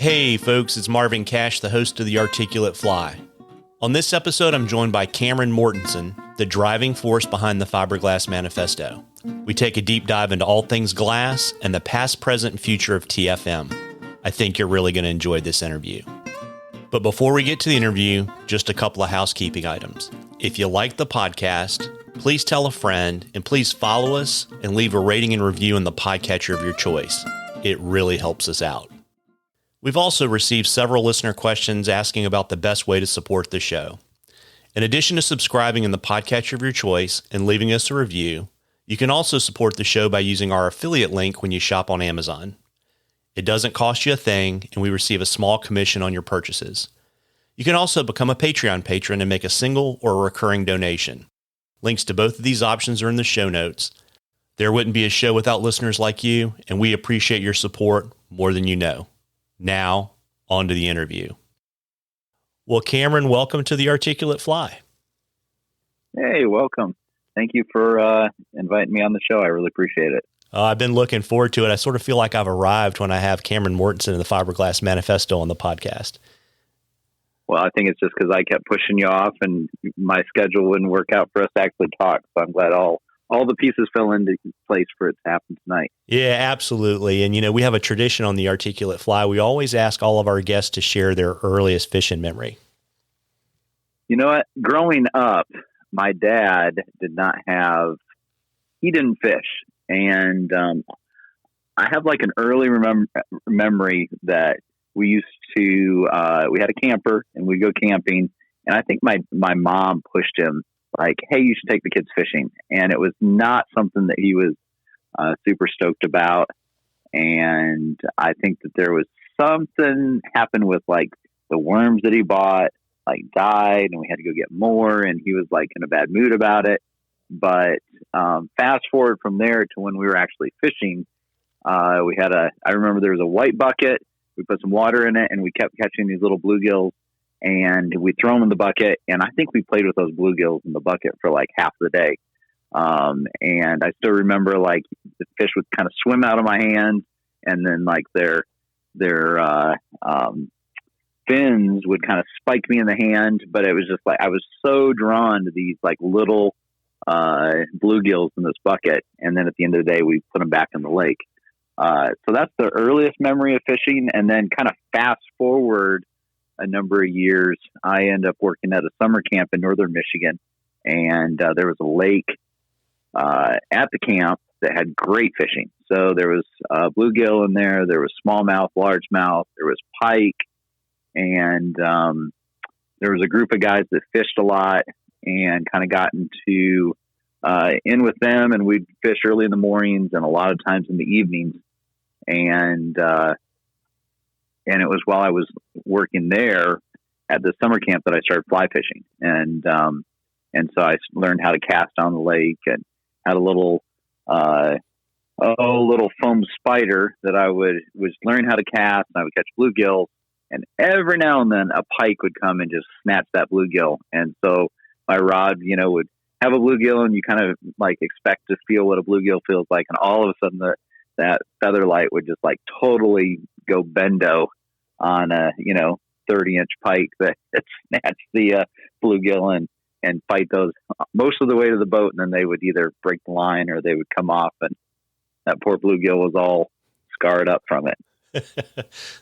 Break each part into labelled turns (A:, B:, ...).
A: Hey folks, it's Marvin Cash, the host of The Articulate Fly. On this episode, I'm joined by Cameron Mortenson, the driving force behind the Fiberglass Manifesto. We take a deep dive into all things glass and the past, present, and future of TFM. I think you're really going to enjoy this interview. But before we get to the interview, just a couple of housekeeping items. If you like the podcast, please tell a friend, and please follow us and leave a rating and review in the podcatcher of your choice. It really helps us out. We've also received several listener questions asking about the best way to support the show. In addition to subscribing in the podcatcher of your choice and leaving us a review, you can also support the show by using our affiliate link when you shop on Amazon. It doesn't cost you a thing, and we receive a small commission on your purchases. You can also become a Patreon patron and make a single or a recurring donation. Links to both of these options are in the show notes. There wouldn't be a show without listeners like you, and we appreciate your support more than you know. Now, on to the interview. Well, Cameron, welcome to The Articulate Fly.
B: Hey, welcome. Thank you for inviting me on the show. I really appreciate it.
A: I've been looking forward to it. I sort of feel like I've arrived when I have Cameron Mortenson and the Fiberglass Manifesto on the podcast.
B: Well, I think it's just because I kept pushing you off and my schedule wouldn't work out for us to actually talk. So I'm glad all the pieces fell into place for it to happen tonight.
A: Yeah, absolutely. And, we have a tradition on The Articulate Fly. We always ask all of our guests to share their earliest fishing memory.
B: You know what? Growing up, my dad he didn't fish. And I have like an early memory that we used to, we had a camper and we'd go camping. And I think my mom pushed him like, hey, you should take the kids fishing. And it was not something that he was super stoked about. And I think that there was something happened with like the worms that he bought, like died and we had to go get more. And he was like in a bad mood about it. But fast forward from there to when we were actually fishing, I remember there was a white bucket. We put some water in it and we kept catching these little bluegills. And we throw them in the bucket, and I think we played with those bluegills in the bucket for like half the day. And I still remember like the fish would kind of swim out of my hands, and then like their fins would kind of spike me in the hand. But it was just like I was so drawn to these like little bluegills in this bucket, and then at the end of the day, we put them back in the lake. So that's the earliest memory of fishing, and then kind of fast forward a number of years, I ended up working at a summer camp in northern Michigan, and there was a lake at the camp that had great fishing. So there was bluegill in there, there was smallmouth, largemouth, there was pike, and there was a group of guys that fished a lot and kind of got into in with them, and we'd fish early in the mornings and a lot of times in the evenings, and it was while I was working there at the summer camp that I started fly fishing. And so I learned how to cast on the lake and had a little foam spider that I was learning how to cast, and I would catch bluegill, and every now and then a pike would come and just snatch that bluegill. And so my rod, would have a bluegill, and you kind of like expect to feel what a bluegill feels like. And all of a sudden that feather light would just like totally go bendo on a 30-inch pike that snatched the bluegill and fight those most of the way to the boat, and then they would either break the line or they would come off, and that poor bluegill was all scarred up from it.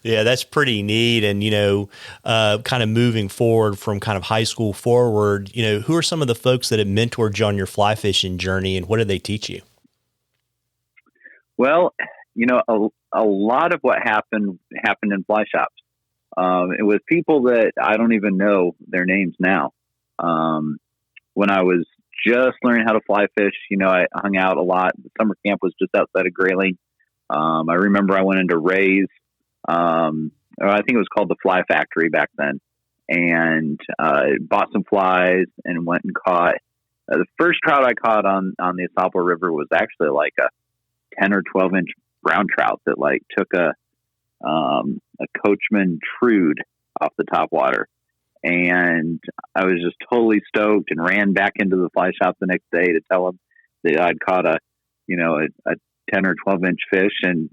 A: Yeah, that's pretty neat. And kind of moving forward from kind of high school forward, who are some of the folks that have mentored you on your fly fishing journey, and what did they teach you?
B: Well, a lot of what happened in fly shops. It was people that I don't even know their names now. When I was just learning how to fly fish, I hung out a lot. The summer camp was just outside of Grayling. I remember I went into Ray's. I think it was called the Fly Factory back then, and bought some flies and went and caught. The first trout I caught on the Assapo River was actually like a 10 or 12 inch brown trout that like took a Coachman Trude off the topwater. And I was just totally stoked and ran back into the fly shop the next day to tell them that I'd caught a 10 or 12 inch fish. And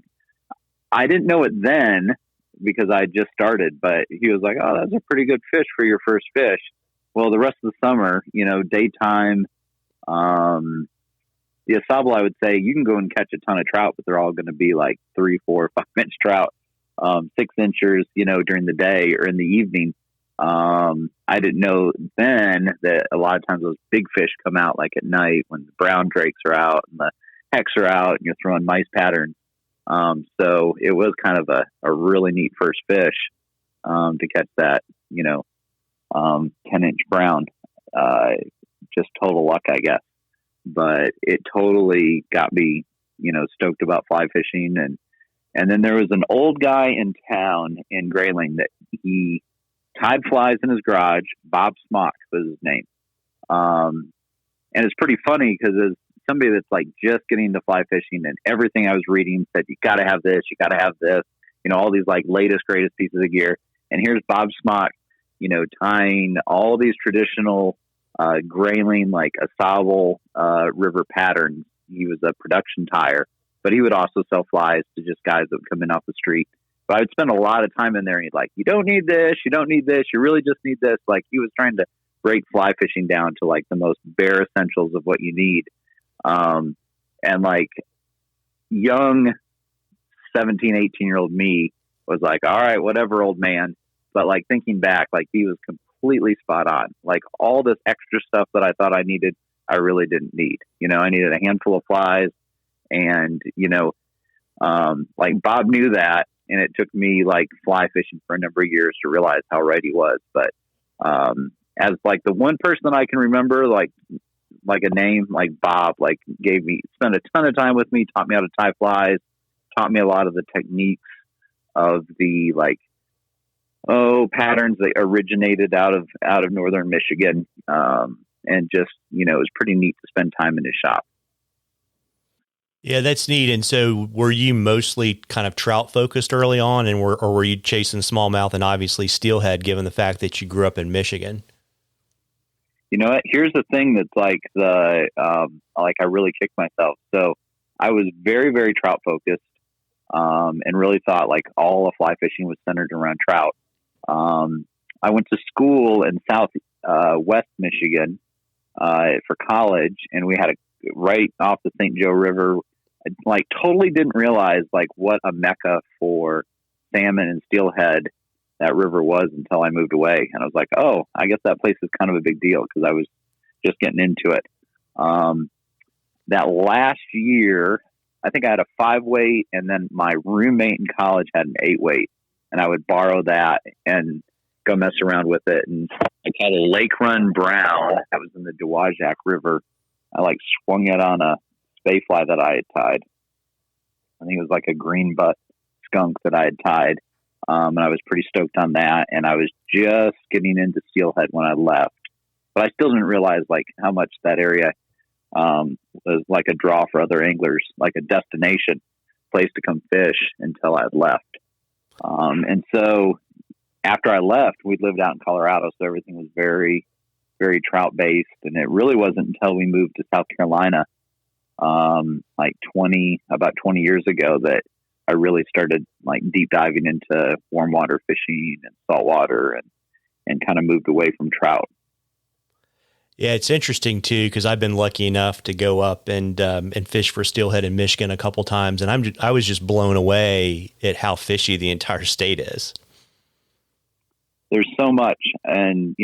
B: I didn't know it then, because I had just started, but he was like, "Oh, that's a pretty good fish for your first fish." Well, the rest of the summer, daytime, the asable, I would say you can go and catch a ton of trout, but they're all going to be like 3, 4, 5 inch trout, 6 inchers, during the day or in the evening. I didn't know then that a lot of times those big fish come out like at night when the brown drakes are out and the hecks are out and you're throwing mice patterns. So it was kind of a really neat first fish, to catch that, 10-inch brown, just total luck, I guess. But it totally got me, stoked about fly fishing. And then there was an old guy in town in Grayling that he tied flies in his garage. Bob Smock was his name. And it's pretty funny because as somebody that's like just getting into fly fishing, and everything I was reading said, you got to have this, you got to have this, all these like latest, greatest pieces of gear. And here's Bob Smock, tying all these traditional Grayling, like Asable river patterns. He was a production tire, but he would also sell flies to just guys that would come in off the street. But I would spend a lot of time in there, and he'd like, you don't need this, you don't need this, you really just need this. Like, he was trying to break fly fishing down to like the most bare essentials of what you need. And like young 17, 18-year-old me was like, all right, whatever, old man. But like thinking back, like he was completely spot on. Like all this extra stuff that I thought I needed, I really didn't need. I needed a handful of flies, and like Bob knew that, and it took me like fly fishing for a number of years to realize how right he was. But as like the one person that I can remember, like a name like Bob, like spent a ton of time with me, taught me how to tie flies, taught me a lot of the techniques of the patterns that originated out of northern Michigan. And just, it was pretty neat to spend time in his shop.
A: Yeah, that's neat. And so were you mostly kind of trout focused early on, or were you chasing smallmouth and obviously steelhead, given the fact that you grew up in Michigan?
B: You know what? Here's the thing that's like I really kicked myself. So I was very, very trout focused, and really thought like all of fly fishing was centered around trout. I went to school in West Michigan, for college, and we had right off the St. Joe River. I like totally didn't realize like what a mecca for salmon and steelhead that river was until I moved away. And I was like, oh, I guess that place is kind of a big deal, because I was just getting into it. That last year, I think I had a 5-weight, and then my roommate in college had an 8-weight, and I would borrow that and go mess around with it. And I caught a Lake Run brown that was in the Dowagiac River. I like swung it on a spay fly that I had tied. I think it was like a green butt skunk that I had tied. And I was pretty stoked on that. And I was just getting into steelhead when I left, but I still didn't realize like how much that area was like a draw for other anglers, like a destination place to come fish, until I had left. And so after I left, we'd lived out in Colorado, so everything was very, very trout based. And it really wasn't until we moved to South Carolina, about 20 years ago, that I really started like deep diving into warm water fishing and saltwater, and kind of moved away from trout.
A: Yeah, it's interesting too, because I've been lucky enough to go up and fish for steelhead in Michigan a couple times, and I was just blown away at how fishy the entire state is.
B: There's so much, and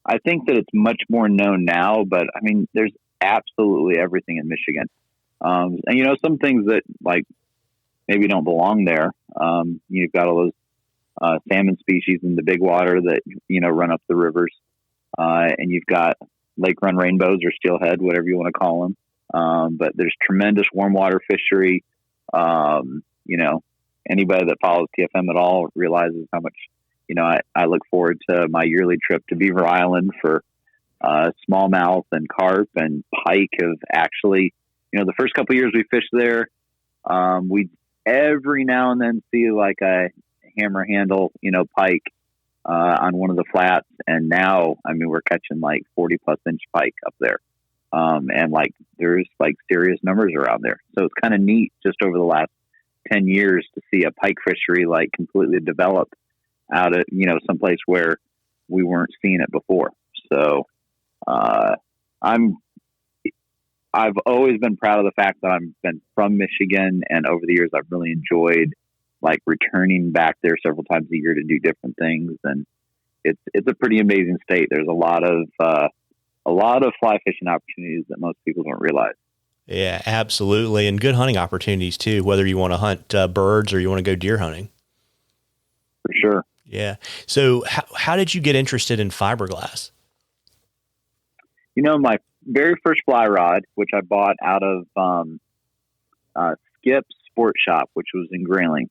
B: I think that it's much more known now, but I mean, there's absolutely everything in Michigan. And some things that like maybe don't belong there. You've got all those salmon species in the big water that run up the rivers, and you've got lake run rainbows or steelhead, whatever you want to call them. But there's tremendous warm water fishery. Anybody that follows TFM at all realizes how much. I look forward to my yearly trip to Beaver Island for smallmouth and carp and pike. Have actually, the first couple of years we fished there, we every now and then see like a hammer handle, pike on one of the flats. And now, I mean, we're catching like 40+ inch pike up there. And like there's like serious numbers around there. So it's kind of neat just over the last 10 years to see a pike fishery like completely develop out of, someplace where we weren't seeing it before. So, I've always been proud of the fact that I've been from Michigan, and over the years, I've really enjoyed like returning back there several times a year to do different things. And it's a pretty amazing state. There's a lot of fly fishing opportunities that most people don't realize.
A: Yeah, absolutely. And good hunting opportunities too, whether you want to hunt birds or you want to go deer hunting.
B: For sure.
A: Yeah. So how did you get interested in fiberglass?
B: My very first fly rod, which I bought out of Skip's Sport Shop, which was in Grayling.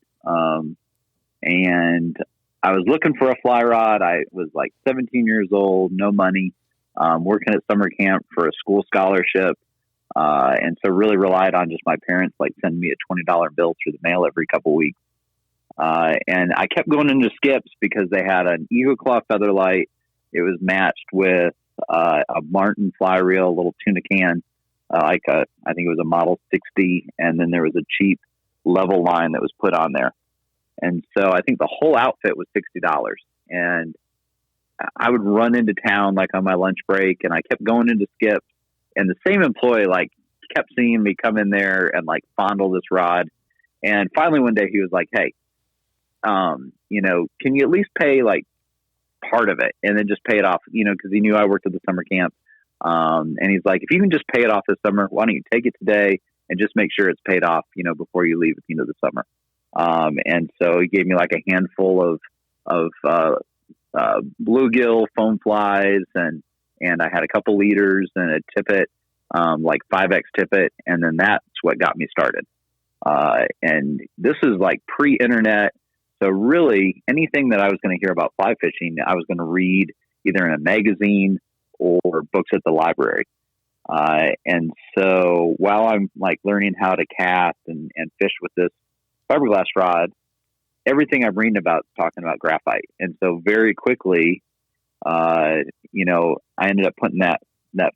B: And I was looking for a fly rod. I was like 17 years old, no money, working at summer camp for a school scholarship. And so really relied on just my parents, like sending me a $20 bill through the mail every couple of weeks. And I kept going into Skip's because they had an Eagle Claw feather light. It was matched with a Martin fly reel, a little tuna can, I think it was a Model 60. And then there was a cheap level line that was put on there. And so I think the whole outfit was $60. And I would run into town like on my lunch break, and I kept going into Skip, and the same employee like kept seeing me come in there and like fondle this rod. And finally one day he was like, "Hey, can you at least pay like part of it and then just pay it off?" Because he knew I worked at the summer camp. And he's like, "If you can just pay it off this summer, why don't you take it today and just make sure it's paid off, before you leave at the end of the summer." And so he gave me like a handful of bluegill foam flies, and I had a couple leaders and a tippet, like 5X tippet. And then that's what got me started. And this is like pre-internet. So really anything that I was going to hear about fly fishing, I was going to read either in a magazine or books at the library. And so while I'm like learning how to cast and fish with this fiberglass rod, everything I'm reading about is talking about graphite. And so very quickly, I ended up putting that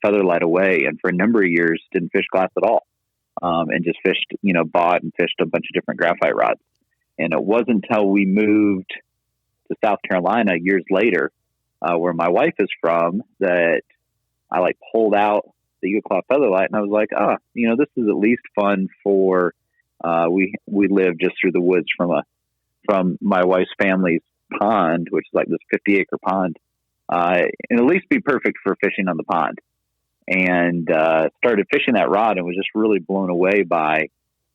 B: feather light away, and for a number of years didn't fish glass at all. And just fished, bought and fished a bunch of different graphite rods. And it wasn't until we moved to South Carolina years later, where my wife is from, that I like pulled out the Eagle Claw feather light, and I was like, this is at least fun for, we live just through the woods from my wife's family's pond, which is like this 50-acre pond, and at least be perfect for fishing on the pond. And started fishing that rod and was just really blown away by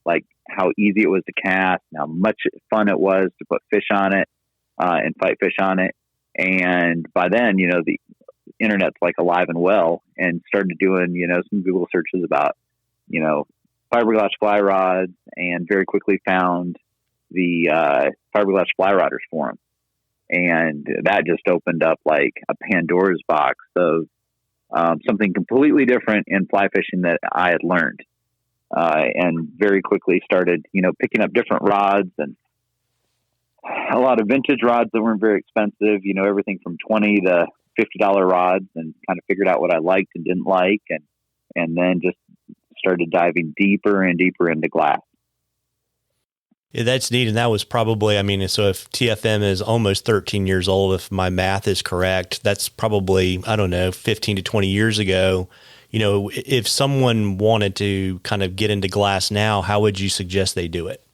B: like how easy it was to cast, and how much fun it was to put fish on it and fight fish on it. And by then, the internet's like alive and well, and started doing, some Google searches about, fiberglass fly rods, and very quickly found the Fiberglass Fly Rodders forum. And that just opened up like a Pandora's box of something completely different in fly fishing that I had learned. And very quickly started, picking up different rods, and a lot of vintage rods that weren't very expensive, everything from $20 to $50 rods, and kind of figured out what I liked and didn't like. And then just started diving deeper and deeper into glass.
A: Yeah, that's neat. And that was probably, so if TFM is almost 13 years old, if my math is correct, that's probably, 15 to 20 years ago. If someone wanted to kind of get into glass now, how would you suggest they do it?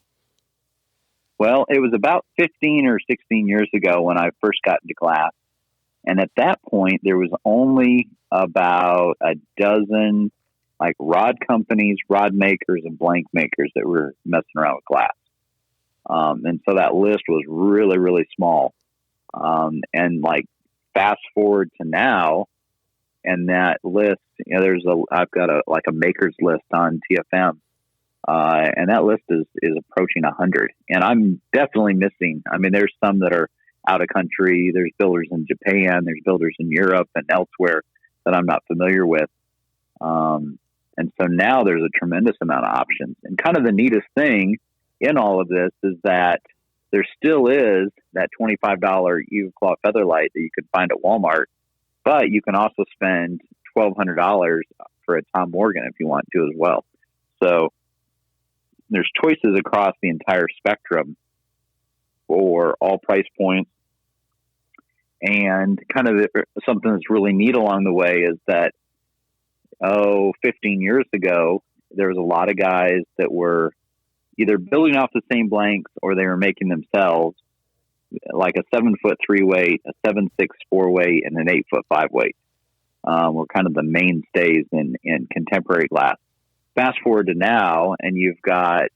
B: Well, it was about 15 or 16 years ago when I first got into glass. And at that point, there was only about a dozen like rod companies, rod makers, and blank makers that were messing around with glass. And so that list was really, really small. And like fast forward to now, and that list, I've got a maker's list on TFM. And that list is approaching 100. And I'm definitely missing. There's some that are out of country. There's builders in Japan. There's builders in Europe and elsewhere that I'm not familiar with. And so now there's a tremendous amount of options. And kind of the neatest thing in all of this is that there still is that $25 Eagle Claw feather light that you can find at Walmart, but you can also spend $1,200 for a Tom Morgan if you want to as well. So there's choices across the entire spectrum for all price points. And kind of something that's really neat along the way is that, 15 years ago, there was a lot of guys that were either building off the same blanks or they were making themselves, like a 7-foot 3-weight, a 7-6 4-weight, and an 8-foot 5-weight. Were kind of the mainstays in contemporary glass. Fast forward to now, and you've got,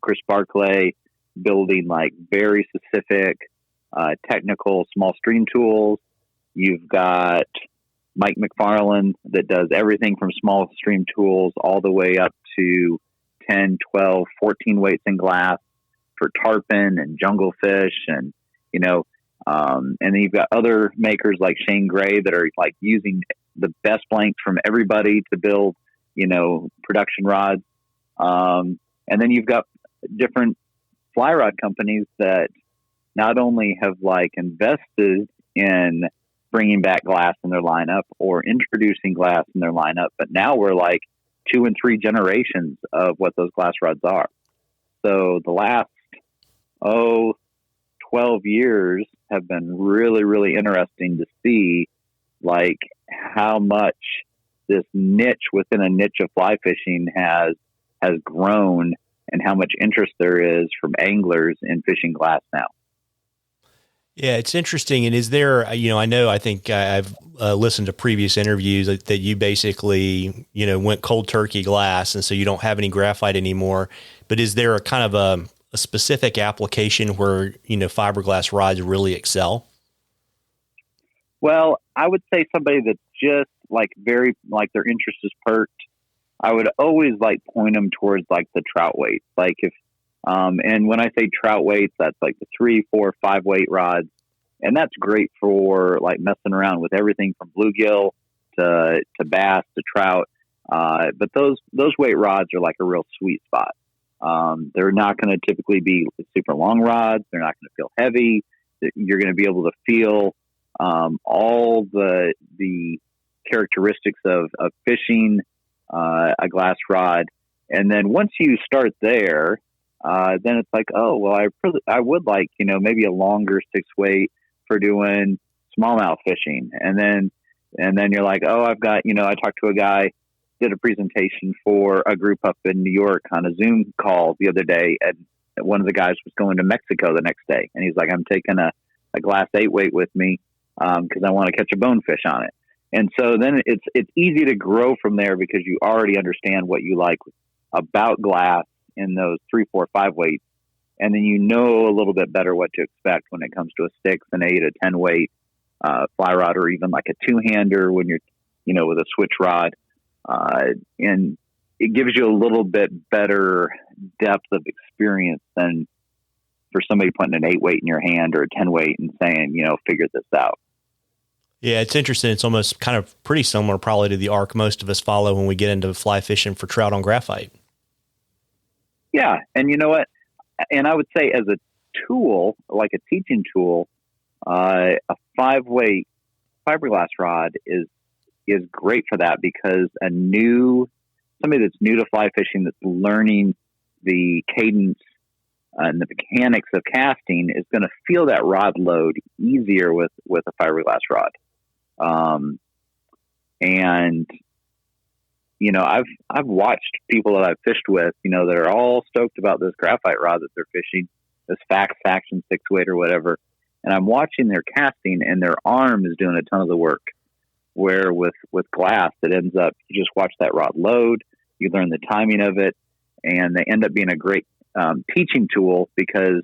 B: Chris Barclay building like very specific, technical small stream tools. You've got Mike McFarland that does everything from small stream tools all the way up to 10, 12, 14 weights in glass for tarpon and junglefish. And, and then you've got other makers like Shane Gray that are like using the best blanks from everybody to build, production rods. And then you've got different fly rod companies that not only have like invested in bringing back glass in their lineup or introducing glass in their lineup, but now we're like 2 and 3 generations of what those glass rods are. So the last, 12 years have been really, really interesting to see like how much this niche within a niche of fly fishing has grown and how much interest there is from anglers in fishing glass now.
A: Yeah, it's interesting. And is there, I think I've listened to previous interviews that you basically, went cold turkey glass. And so you don't have any graphite anymore. But is there a kind of a specific application where, fiberglass rods really excel?
B: Well, I would say somebody that's just like very, like their interest is perked. I would always like point them towards like the trout weights. Like if, and when I say trout weights, that's like the 3, 4, 5 weight rods. And that's great for like messing around with everything from bluegill to bass to trout. But those weight rods are like a real sweet spot. They're not going to typically be super long rods. They're not going to feel heavy. You're going to be able to feel all the characteristics of fishing a glass rod. And then once you start there, then it's like, oh, well, I would like, maybe a longer 6 weight for doing smallmouth fishing. And then you're like, oh, I've got, I talked to a guy, did a presentation for a group up in New York on a Zoom call the other day. And one of the guys was going to Mexico the next day. And he's like, I'm taking a glass 8 weight with me because I want to catch a bonefish on it. And so then it's easy to grow from there because you already understand what you like about glass in those 3, 4, 5 weights. And then a little bit better what to expect when it comes to a 6, an 8, a 10 weight fly rod, or even like a 2-hander when you're, with a switch rod. And it gives you a little bit better depth of experience than for somebody putting an 8 weight in your hand or a 10 weight and saying, figure this out.
A: Yeah, it's interesting. It's almost kind of pretty similar probably to the arc most of us follow when we get into fly fishing for trout on graphite.
B: Yeah. And you know what? And I would say as a tool, like a teaching tool, a 5 weight fiberglass rod is great for that because somebody that's new to fly fishing that's learning the cadence and the mechanics of casting is going to feel that rod load easier with a fiberglass rod. And I've watched people that I've fished with, that are all stoked about this graphite rod that they're fishing, this Fax Faction 6 weight or whatever. And I'm watching their casting and their arm is doing a ton of the work. Where with glass, it ends up, you just watch that rod load, you learn the timing of it, and they end up being a great teaching tool because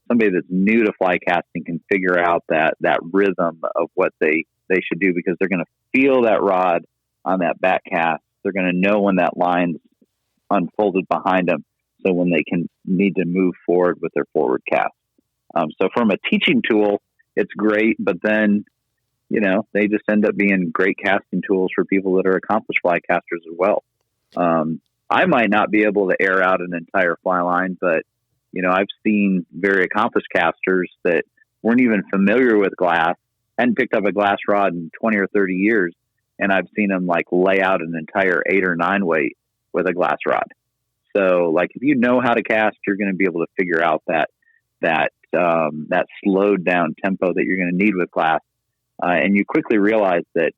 B: somebody that's new to fly casting can figure out that rhythm of what they should do because they're going to feel that rod on that back cast. They're going to know when that line's unfolded behind them. So when they can need to move forward with their forward cast. So from a teaching tool, it's great, but then, they just end up being great casting tools for people that are accomplished fly casters as well. I might not be able to air out an entire fly line, but, I've seen very accomplished casters that weren't even familiar with glass, hadn't picked up a glass rod in 20 or 30 years. And I've seen them like lay out an entire 8 or 9 weight with a glass rod. So like, if you know how to cast, you're going to be able to figure out that slowed down tempo that you're going to need with glass. And you quickly realize that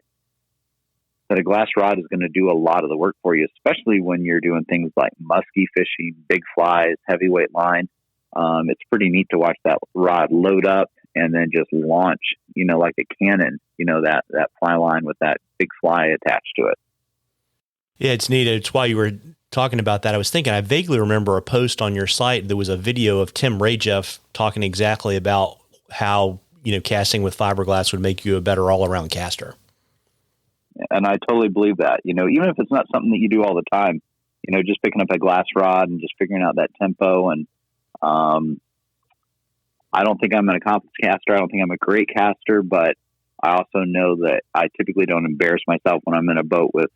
B: a glass rod is going to do a lot of the work for you, especially when you're doing things like musky fishing, big flies, heavyweight line. It's pretty neat to watch that rod load up and then just launch, like a cannon, that fly line with that big fly attached to it.
A: Yeah, it's neat. It's why you were talking about that. I was thinking, I vaguely remember a post on your site. There was a video of Tim Rajeff talking exactly about how, casting with fiberglass would make you a better all-around caster.
B: And I totally believe that, even if it's not something that you do all the time, just picking up a glass rod and just figuring out that tempo. And I don't think I'm an accomplished caster. I don't think I'm a great caster, but I also know that I typically don't embarrass myself when I'm in a boat with,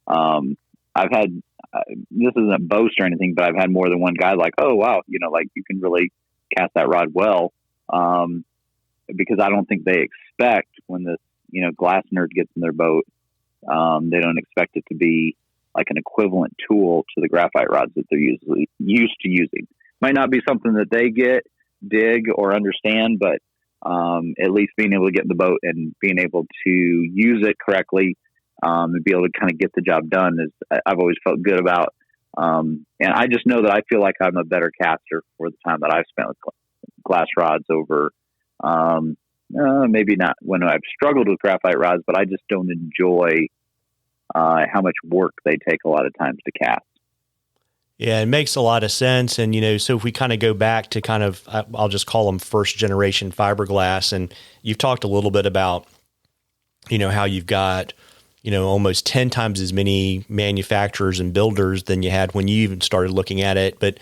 B: I've had, this isn't a boast or anything, but I've had more than one guy like, oh, wow, like you can really cast that rod well. Because I don't think they expect when this, glass nerd gets in their boat, they don't expect it to be like an equivalent tool to the graphite rods that they're usually used to using. Might not be something that they dig or understand, but at least being able to get in the boat and being able to use it correctly and be able to kind of get the job done is I've always felt good about. And I just know that I feel like I'm a better caster for the time that I've spent with glass rods over maybe not when I've struggled with graphite rods, but I just don't enjoy how much work they take a lot of times to cast.
A: Yeah, it makes a lot of sense. And, so if we kind of go back to I'll just call them first generation fiberglass, and you've talked a little bit about, how you've got, almost 10 times as many manufacturers and builders than you had when you even started looking at it. But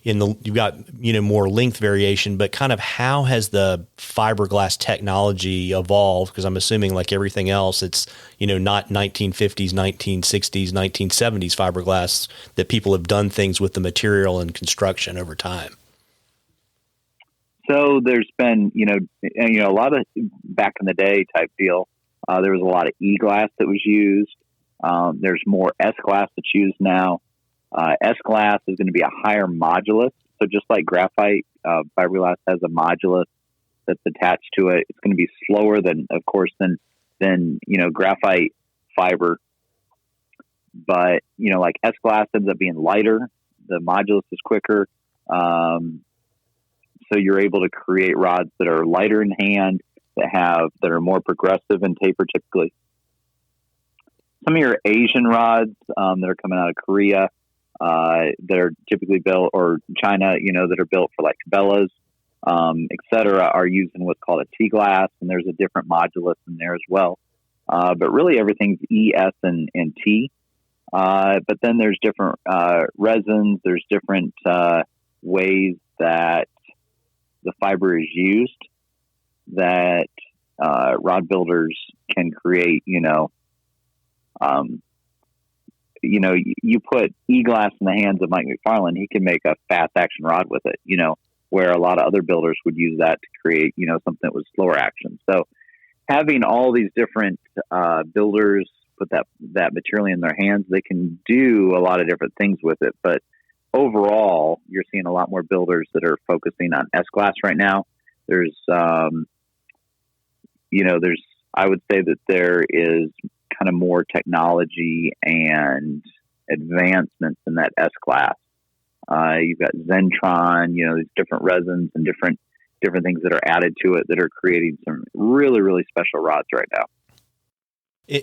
A: you've got, more length variation, but kind of how has the fiberglass technology evolved? Because I'm assuming like everything else, it's, not 1950s, 1960s, 1970s fiberglass, that people have done things with the material and construction over time.
B: So there's been, a lot of back in the day type deal. There was a lot of E-glass that was used. There's more S-glass that's used now. S-glass is going to be a higher modulus. So just like graphite, fiberglass has a modulus that's attached to it. It's going to be slower than graphite fiber. But, like S-glass ends up being lighter. The modulus is quicker. So you're able to create rods that are lighter in hand, that are more progressive and taper typically. Some of your Asian rods that are coming out of Korea, that are typically built, or China, that are built for like Cabela's, et cetera, are using what's called a T-glass, and there's a different modulus in there as well. But really everything's E, S, and T. But then there's different resins, there's different ways that the fiber is used that rod builders can create, you put E-glass in the hands of Mike McFarland, he can make a fast action rod with it, where a lot of other builders would use that to create, something that was slower action. So having all these different builders put that material in their hands, they can do a lot of different things with it. But overall, you're seeing a lot more builders that are focusing on S-glass right now. I would say that there is kind of more technology and advancements in that S-glass. You've got Zentron, these different resins and different things that are added to it that are creating some really, really special rods right now.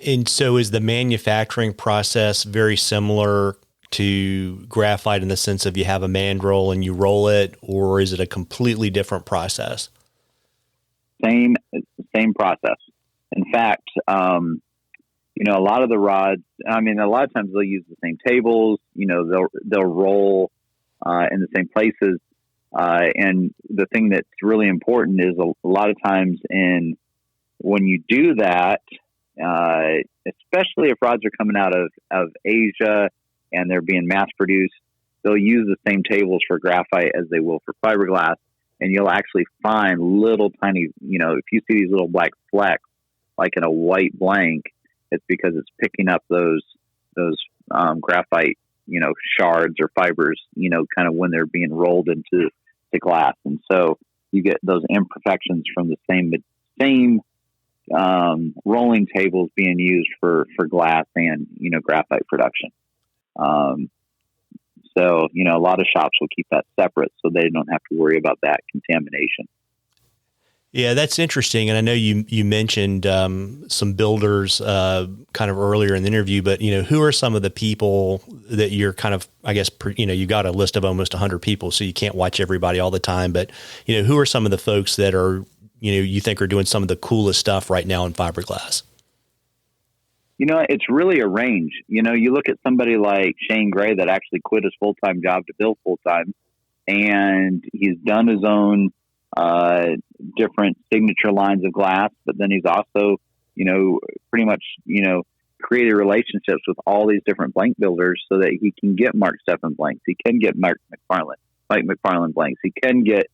A: And so is the manufacturing process very similar to graphite in the sense of you have a mandrel and you roll it, or is it a completely different process?
B: Same process. In fact, a lot of the rods, a lot of times they'll use the same tables, they'll roll in the same places. And the thing that's really important is a lot of times when you do that, especially if rods are coming out of Asia and they're being mass produced, they'll use the same tables for graphite as they will for fiberglass. And you'll actually find little tiny, if you see these little black flecks, like in a white blank, it's because it's picking up those graphite shards or fibers, kind of when they're being rolled into the glass. And so you get those imperfections from the same rolling tables being used for glass and, graphite production. So, a lot of shops will keep that separate so they don't have to worry about that contamination.
A: Yeah, that's interesting. And I know you mentioned some builders kind of earlier in the interview, but, who are some of the people that you're kind of, I guess, you got a list of almost 100 people, so you can't watch everybody all the time. But, who are some of the folks that are, you think are doing some of the coolest stuff right now in fiberglass?
B: It's really a range. You look at somebody like Shane Gray that actually quit his full-time job to build full-time, and he's done his own different signature lines of glass, but then he's also, pretty much, created relationships with all these different blank builders so that he can get Mark Steffen blanks. He can get Mike McFarland blanks. He can get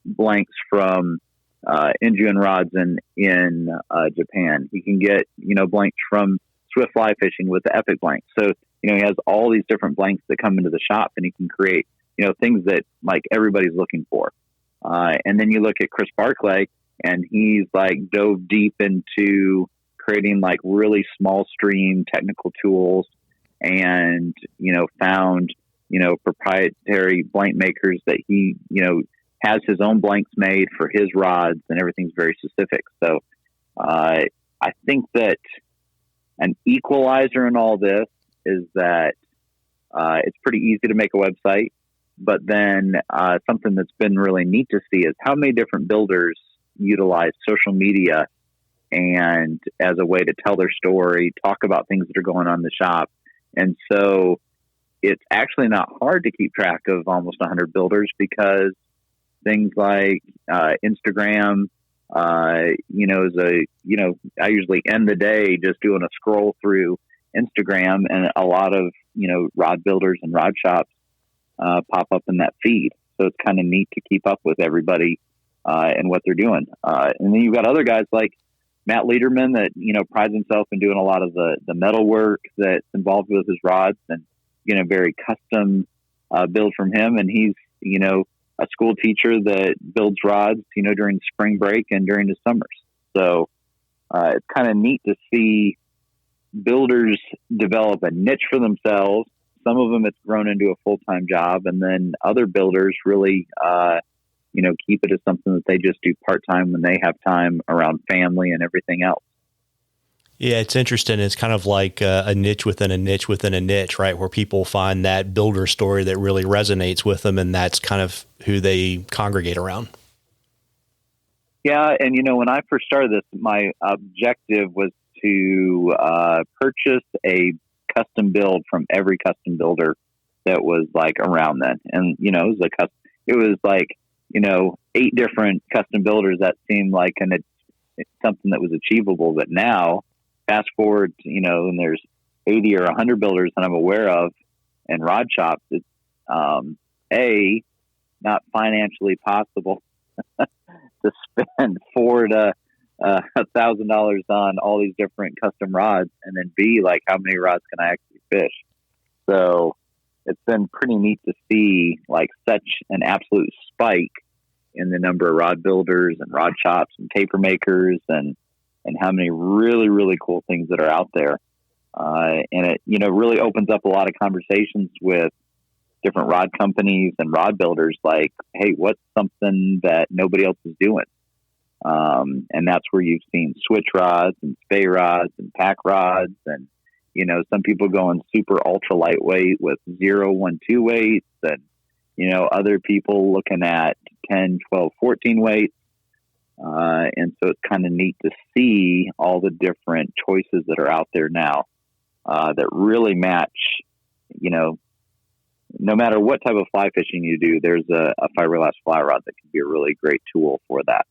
B: blanks from Injuan rods in Japan. He can get, blanks from Swift Fly Fishing with the Epic blanks. So, he has all these different blanks that come into the shop, and he can create, things that like everybody's looking for. And then you look at Chris Barclay, and he's like dove deep into creating like really small stream technical tools and, found, proprietary blank makers that he, has his own blanks made for his rods, and everything's very specific. So, I think that an equalizer in all this is that, it's pretty easy to make a website. But then something that's been really neat to see is how many different builders utilize social media and as a way to tell their story, talk about things that are going on in the shop. And so it's actually not hard to keep track of almost 100 builders, because things like Instagram, I usually end the day just doing a scroll through Instagram, and a lot of, rod builders and rod shops pop up in that feed. So it's kind of neat to keep up with everybody and what they're doing. And then you've got other guys like Matt Lederman that, prides himself in doing a lot of the metal work that's involved with his rods, and, very custom build from him. And he's, a school teacher that builds rods, during spring break and during the summers. So it's kind of neat to see builders develop a niche for themselves. Some of them it's grown into a full-time job, and then other builders really, keep it as something that they just do part-time when they have time around family and everything else.
A: Yeah, it's interesting. It's kind of like a niche within a niche within a niche, right? Where people find that builder story that really resonates with them, and that's kind of who they congregate around.
B: Yeah, and when I first started this, my objective was to purchase a custom build from every custom builder that was like around then. And, it was like 8 different custom builders that seemed like it's something that was achievable. But now fast forward, and there's 80 or 100 builders that I'm aware of and rod shops. It's, not financially possible to spend $4,000 to $1,000 on all these different custom rods, and then B, like, how many rods can I actually fish? So it's been pretty neat to see like such an absolute spike in the number of rod builders and rod shops and taper makers, and how many really, really cool things that are out there. And it, really opens up a lot of conversations with different rod companies and rod builders, like, hey, what's something that nobody else is doing? And that's where you've seen switch rods and spay rods and pack rods, and, some people going super ultra lightweight with 0, 1, 2 weights, and, other people looking at 10, 12, 14 weights. And so it's kind of neat to see all the different choices that are out there now, that really match, no matter what type of fly fishing you do, there's a fiberglass fly rod that can be a really great tool for that.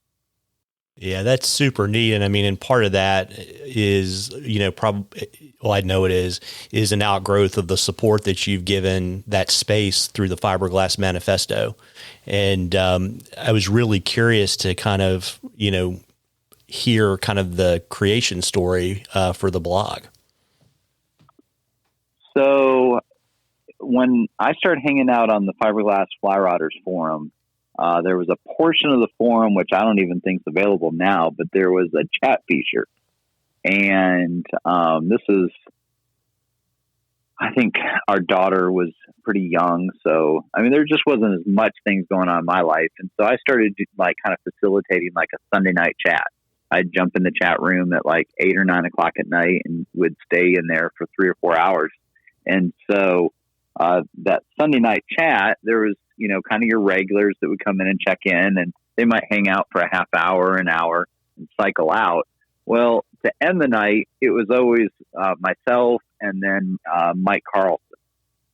A: Yeah, that's super neat. And I mean, and part of that is, I know it is an outgrowth of the support that you've given that space through the Fiberglass Manifesto. And I was really curious to kind of, hear kind of the creation story for the blog.
B: So when I started hanging out on the Fiberglass Fly Rodders forum, there was a portion of the forum, which I don't even think is available now, but there was a chat feature. And this is, I think our daughter was pretty young. So, I mean, there just wasn't as much things going on in my life. And so I started like kind of facilitating like a Sunday night chat. I'd jump in the chat room at like 8 or 9 o'clock at night and would stay in there for 3 or 4 hours. And so that Sunday night chat, there was, you know, kind of your regulars that would come in and check in, and they might hang out for a half hour, an hour, and cycle out. Well, to end the night, it was always myself and then Mike Carlson.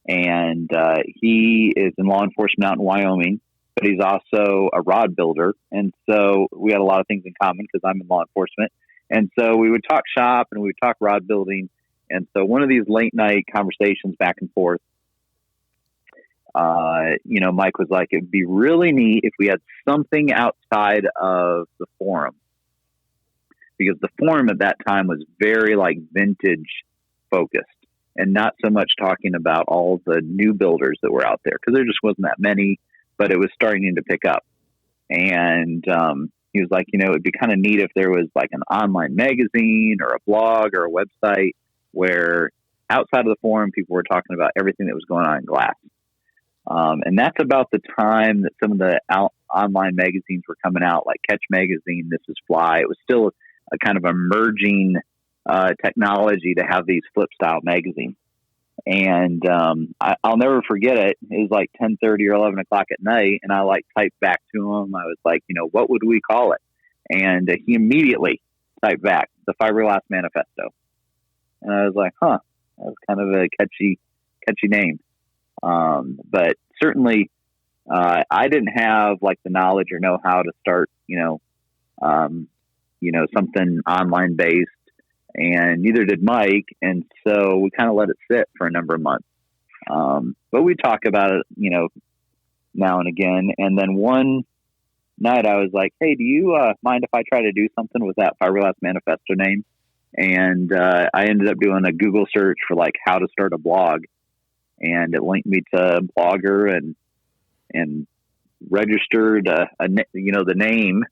B: And he is in law enforcement out in Wyoming, but he's also a rod builder. And so we had a lot of things in common because I'm in law enforcement. And so we would talk shop and we would talk rod building. And so one of these late night conversations back and forth, you know, Mike was like, it'd be really neat if we had something outside of the forum, because the forum at that time was very like vintage focused and not so much talking about all the new builders that were out there, because there just wasn't that many, but it was starting to pick up. And he was like, you know, it'd be kind of neat if there was like an online magazine or a blog or a website where outside of the forum, people were talking about everything that was going on in glass. And that's about the time that some of the online magazines were coming out, like Catch Magazine, This Is Fly. It was still a kind of emerging technology to have these flip style magazines. And I'll never forget it. It was like 10:30 or 11 o'clock at night, and I like typed back to him. I was like, you know, what would we call it? And he immediately typed back, the Fiberglass Manifesto. And I was like, huh, that was kind of a catchy name. But certainly, I didn't have like the knowledge or know how to start, something online based, and neither did Mike. And so we kind of let it sit for a number of months. But we talk about it, you know, now and again. And then one night I was like, hey, do you mind if I try to do something with that Fiberglass Manifesto name? And I ended up doing a Google search for like how to start a blog. And it linked me to Blogger and registered, the name,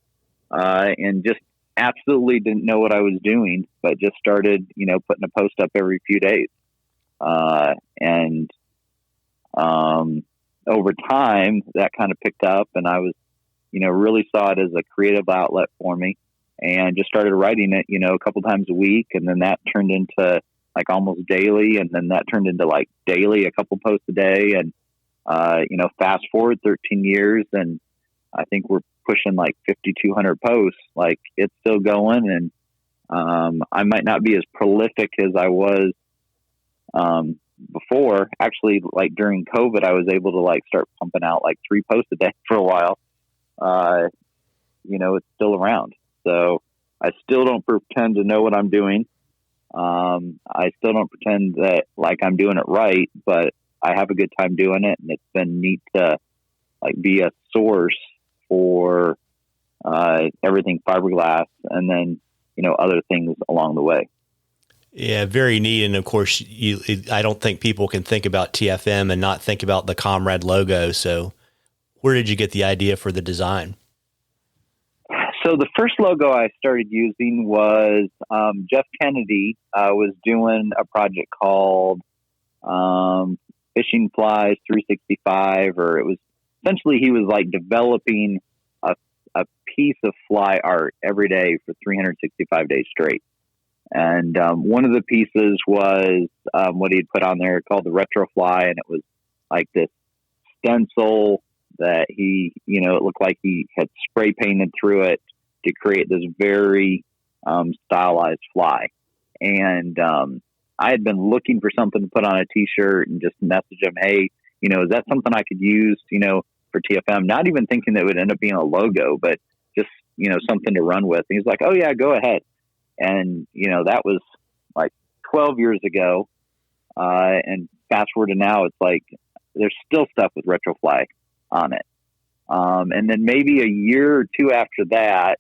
B: and just absolutely didn't know what I was doing, but just started, putting a post up every few days. And over time that kind of picked up, and I was, really saw it as a creative outlet for me, and just started writing it, a couple times a week. And then that turned into like almost daily. And then that turned into like daily, a couple posts a day. And, fast forward 13 years, and I think we're pushing like 5,200 posts. Like, it's still going. And, I might not be as prolific as I was, before. Actually, like during COVID, I was able to like start pumping out like 3 posts a day for a while. It's still around. So I still don't pretend to know what I'm doing. I still don't pretend that like I'm doing it right, but I have a good time doing it, and it's been neat to like be a source for everything fiberglass, and then other things along the way.
A: Yeah, very neat. And of course, I don't think people can think about TFM and not think about the Comrade logo. So where did you get the idea for the design?
B: So the first logo I started using was Jeff Kennedy was doing a project called Fishing Flies 365, or it was essentially he was like developing a piece of fly art every day for 365 days straight. And one of the pieces was what he'd put on there called the Retro Fly, and it was like this stencil that he, it looked like he had spray painted through it to create this very stylized fly. And I had been looking for something to put on a t-shirt and just message him, hey, is that something I could use, for TFM? Not even thinking that it would end up being a logo, but just, something to run with. And he's like, oh yeah, go ahead. And, that was like 12 years ago. And fast forward to now, it's like, there's still stuff with Retrofly on it. And then maybe a year or two after that,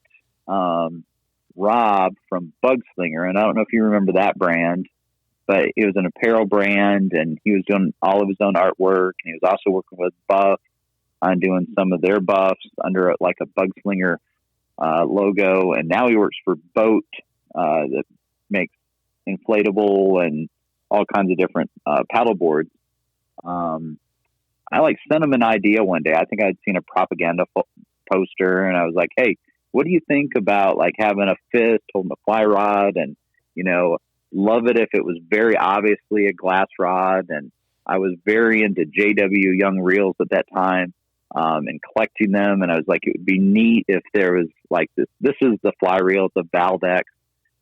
B: Rob from Bug Slinger, and I don't know if you remember that brand, but it was an apparel brand, and he was doing all of his own artwork, and he was also working with Buff on doing some of their buffs under like a Bug Slinger logo. And now he works for Boat that makes inflatable and all kinds of different paddle boards. I like sent him an idea one day. I think I'd seen a propaganda poster, and I was like, hey, what do you think about like having a fist holding a fly rod? And, love it if it was very obviously a glass rod. And I was very into JW Young reels at that time, and collecting them. And I was like, it would be neat if there was like this. This is the fly reel. It's a Valdex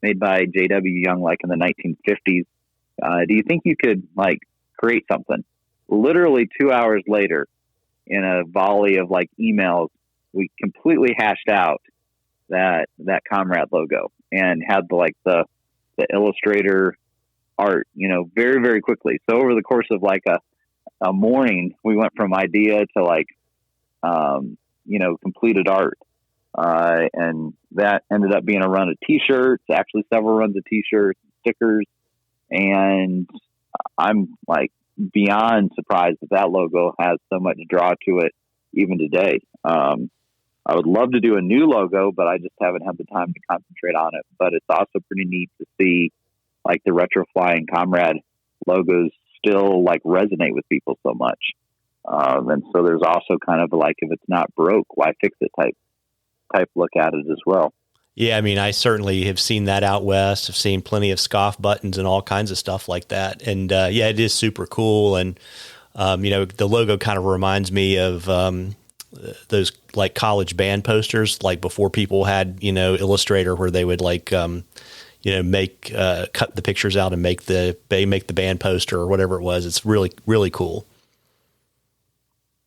B: made by JW Young, like in the 1950s. Do you think you could like create something? Literally 2 hours later, in a volley of like emails, we completely hashed out that Comrade logo and had the Illustrator art, very, very quickly. So over the course of like a morning, we went from idea to like, completed art. And that ended up being a run of t-shirts, actually several runs of t-shirts, stickers. And I'm like beyond surprised that logo has so much draw to it even today. I would love to do a new logo, but I just haven't had the time to concentrate on it. But it's also pretty neat to see like the Retro Flying Comrade logos still like resonate with people so much. And so there's also kind of like, if it's not broke, why fix it type look at it as well.
A: Yeah. I mean, I certainly have seen that out West. I've seen plenty of scoff buttons and all kinds of stuff like that. And, yeah, it is super cool. And, the logo kind of reminds me of, those like college band posters, like before people had, Illustrator, where they would like, make, cut the pictures out and make the band poster or whatever it was. It's really, really cool.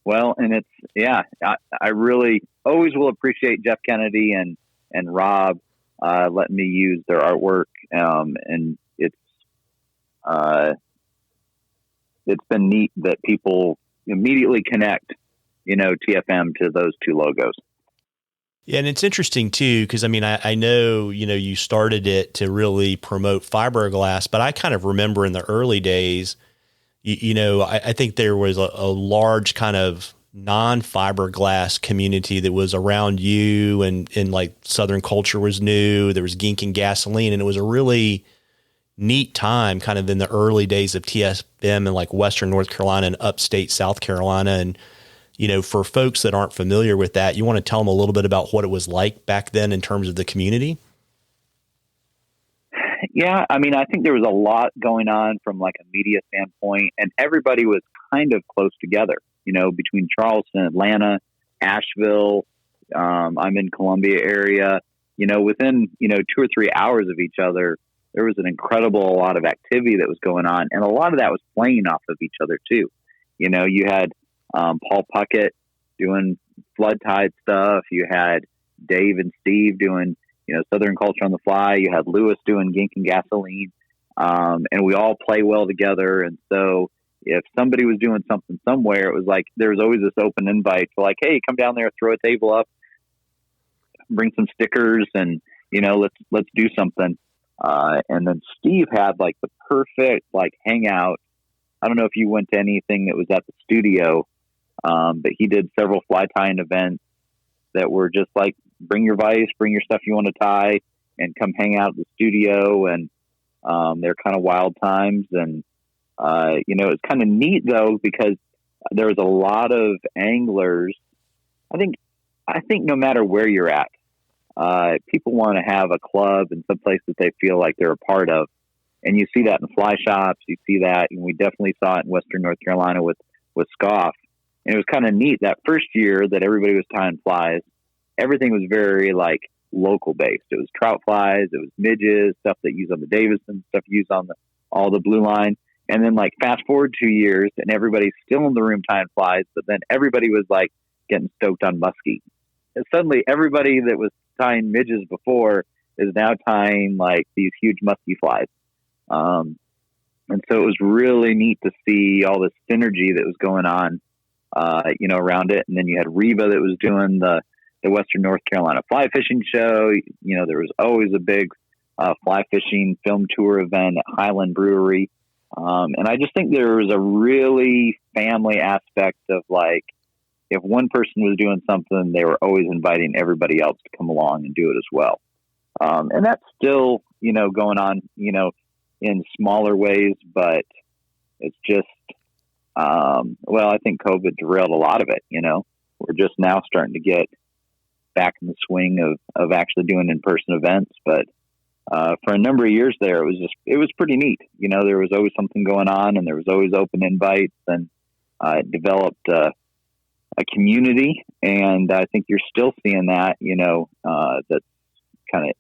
B: Well, and I really always will appreciate Jeff Kennedy and Rob letting me use their artwork. And it's been neat that people immediately connect, TFM to those two logos.
A: Yeah. And it's interesting too, because I mean, I know, you started it to really promote fiberglass, but I kind of remember in the early days, I think there was a large kind of non-fiberglass community that was around you, and like Southern culture was new. There was Gink and Gasoline, and it was a really neat time kind of in the early days of TFM in like Western North Carolina and upstate South Carolina. And, for folks that aren't familiar with that, you want to tell them a little bit about what it was like back then in terms of the community?
B: Yeah. I mean, I think there was a lot going on from like a media standpoint, and everybody was kind of close together, between Charleston, Atlanta, Asheville. I'm in Columbia area, within, 2 or 3 hours of each other, there was an incredible lot of activity that was going on. And a lot of that was playing off of each other too. You had, Paul Puckett doing flood tide stuff. You had Dave and Steve doing, Southern Culture on the Fly. You had Lewis doing Gink and Gasoline. And we all play well together. And so if somebody was doing something somewhere, it was like, there was always this open invite to like, hey, come down there, throw a table up, bring some stickers, and, let's do something. And then Steve had like the perfect like hangout. I don't know if you went to anything that was at the studio, but he did several fly tying events that were just like, bring your vise, bring your stuff you want to tie, and come hang out at the studio. And they're kind of wild times. And, it's kind of neat though, because there was a lot of anglers. I think no matter where you're at, people want to have a club and someplace that they feel like they're a part of. And you see that in fly shops. You see that, and we definitely saw it in Western North Carolina with Scoff. And it was kind of neat that first year that everybody was tying flies. Everything was very like local based. It was trout flies, it was midges, stuff that used on the Davison, stuff used on all the blue line. And then like fast forward 2 years, and everybody's still in the room tying flies, but then everybody was like getting stoked on muskie. And suddenly everybody that was tying midges before is now tying like these huge muskie flies. And so it was really neat to see all this synergy that was going on, around it. And then you had Reba that was doing the Western North Carolina Fly Fishing Show. There was always a big fly fishing film tour event at Highland Brewery. And I just think there was a really family aspect of like, if one person was doing something, they were always inviting everybody else to come along and do it as well. And that's still, going on, in smaller ways, but it's just, I think COVID derailed a lot of it. We're just now starting to get back in the swing of actually doing in-person events. But, for a number of years there, it was pretty neat. There was always something going on, and there was always open invites, and it developed a community. And I think you're still seeing that, that's kind of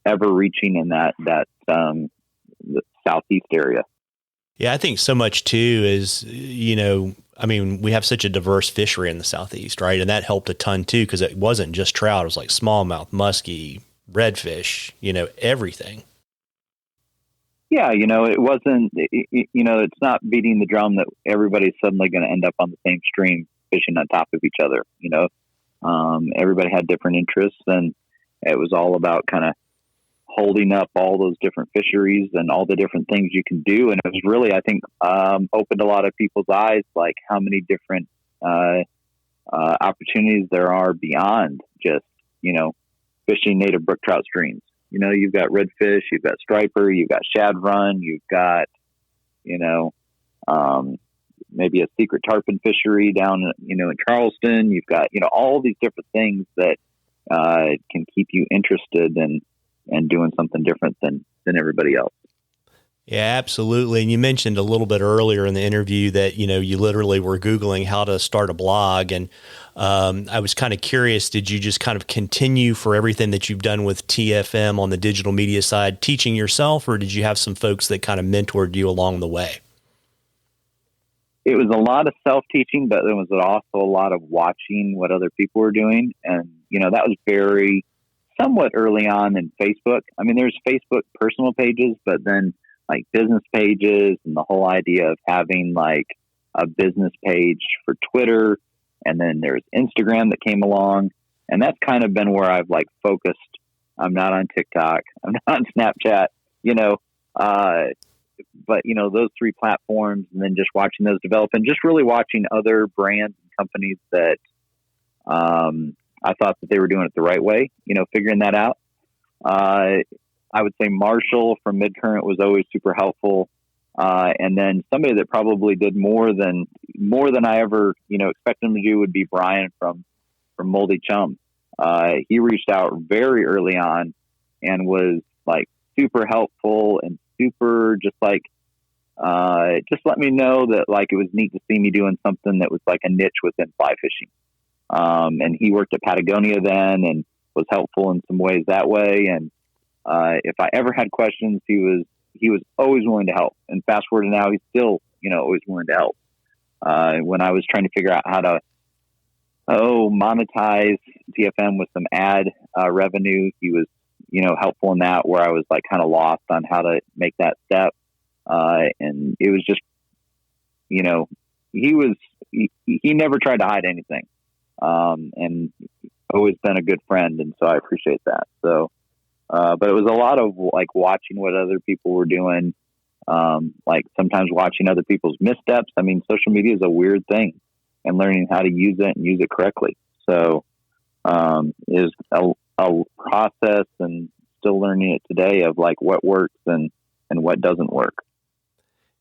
B: ever reaching in that the Southeast area.
A: Yeah, I think so much too is, we have such a diverse fishery in the Southeast, right? And that helped a ton too, because it wasn't just trout. It was like smallmouth, muskie, redfish, everything.
B: Yeah, it wasn't, it's not beating the drum that everybody's suddenly going to end up on the same stream fishing on top of each other. Everybody had different interests, and it was all about kind of holding up all those different fisheries and all the different things you can do. And it was really, I think, opened a lot of people's eyes, like how many different opportunities there are beyond just, fishing native brook trout streams. You've got redfish, you've got striper, you've got shad run, you've got, maybe a secret tarpon fishery down, in Charleston. You've got, all these different things that can keep you interested and doing something different than everybody else.
A: Yeah, absolutely. And you mentioned a little bit earlier in the interview that, you literally were Googling how to start a blog. And I was kind of curious, did you just kind of continue for everything that you've done with TFM on the digital media side, teaching yourself, or did you have some folks that kind of mentored you along the way?
B: It was a lot of self-teaching, but there was also a lot of watching what other people were doing. And, that was very somewhat early on in Facebook. I mean, there's Facebook personal pages, but then like business pages, and the whole idea of having like a business page for Twitter. And then there's Instagram that came along, and that's kind of been where I've like focused. I'm not on TikTok. I'm not on Snapchat, but those three platforms, and then just watching those develop, and just really watching other brands and companies that, I thought that they were doing it the right way, figuring that out. I would say Marshall from Midcurrent was always super helpful. And then somebody that probably did more than I ever, expected him to do would be Brian from Moldy Chum. He reached out very early on and was like super helpful and super just let me know that like it was neat to see me doing something that was like a niche within fly fishing. And he worked at Patagonia then and was helpful in some ways that way. And if I ever had questions, he was always willing to help. And fast forward to now, he's still, always willing to help. When I was trying to figure out how to monetize TFM with some ad revenue, he was, helpful in that, where I was like kind of lost on how to make that step. And it was just, he never tried to hide anything. And always been a good friend. And so I appreciate that. So, but it was a lot of like watching what other people were doing. Like sometimes watching other people's missteps. I mean, social media is a weird thing, and learning how to use it and use it correctly. So, is a process, and still learning it today of like what works and what doesn't work.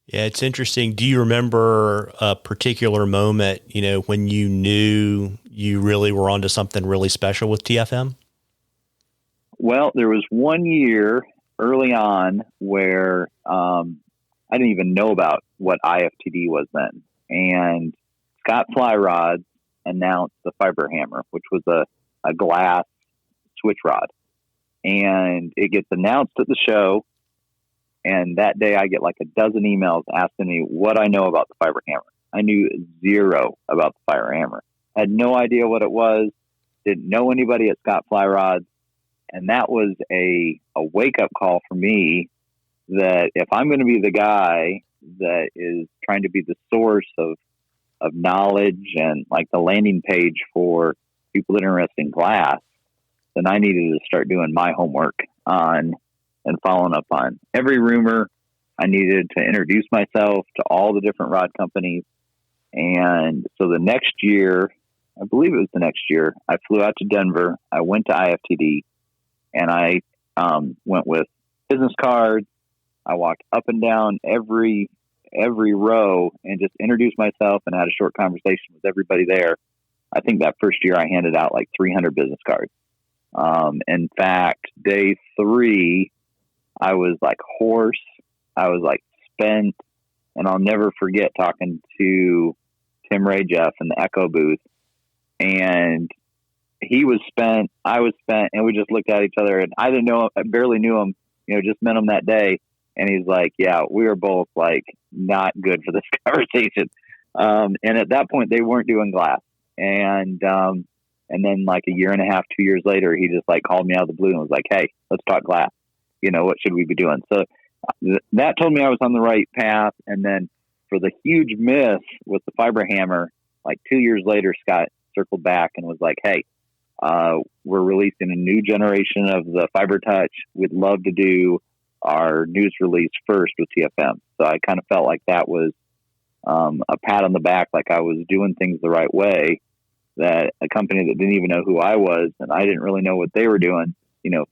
A: Yeah, it's interesting. Do you remember a particular moment, when you knew you really were onto something really special with TFM?
B: Well, there was one year early on where I didn't even know about what IFTD was then. And Scott Fly Rods announced the Fiber Hammer, which was a glass switch rod. And it gets announced at the show. And that day I get like a dozen emails asking me what I know about the Fiber Hammer. I knew zero about the Fiber Hammer. I had no idea what it was. Didn't know anybody at Scott Fly Rods. And that was a wake-up call for me that if I'm going to be the guy that is trying to be the source of knowledge and like the landing page for people that are interested in glass, then I needed to start doing my homework on and following up on every rumor. I needed to introduce myself to all the different rod companies. And so the next year, I believe it was the next year, I flew out to Denver. I went to IFTD, and I went with business cards. I walked up and down every row and just introduced myself and had a short conversation with everybody there. I think that first year I handed out like 300 business cards. In fact, day 3, I was like hoarse. I was like spent, and I'll never forget talking to Tim Ray Jeff in the Echo booth, and he was spent, I was spent, and we just looked at each other, and I didn't know, I barely knew him, just met him that day. And he's like, yeah, we were both like not good for this conversation. And at that point they weren't doing glass. And then like a year and a half, 2 years later, he just like called me out of the blue and was like, hey, let's talk glass. What should we be doing? So that told me I was on the right path. And then for the huge miss with the fiber hammer, like 2 years later, Scott circled back and was like, hey, we're releasing a new generation of the Fiber Touch. We'd love to do our news release first with TFM. So I kind of felt like that was a pat on the back, like I was doing things the right way, that a company that didn't even know who I was and I didn't really know what they were doing,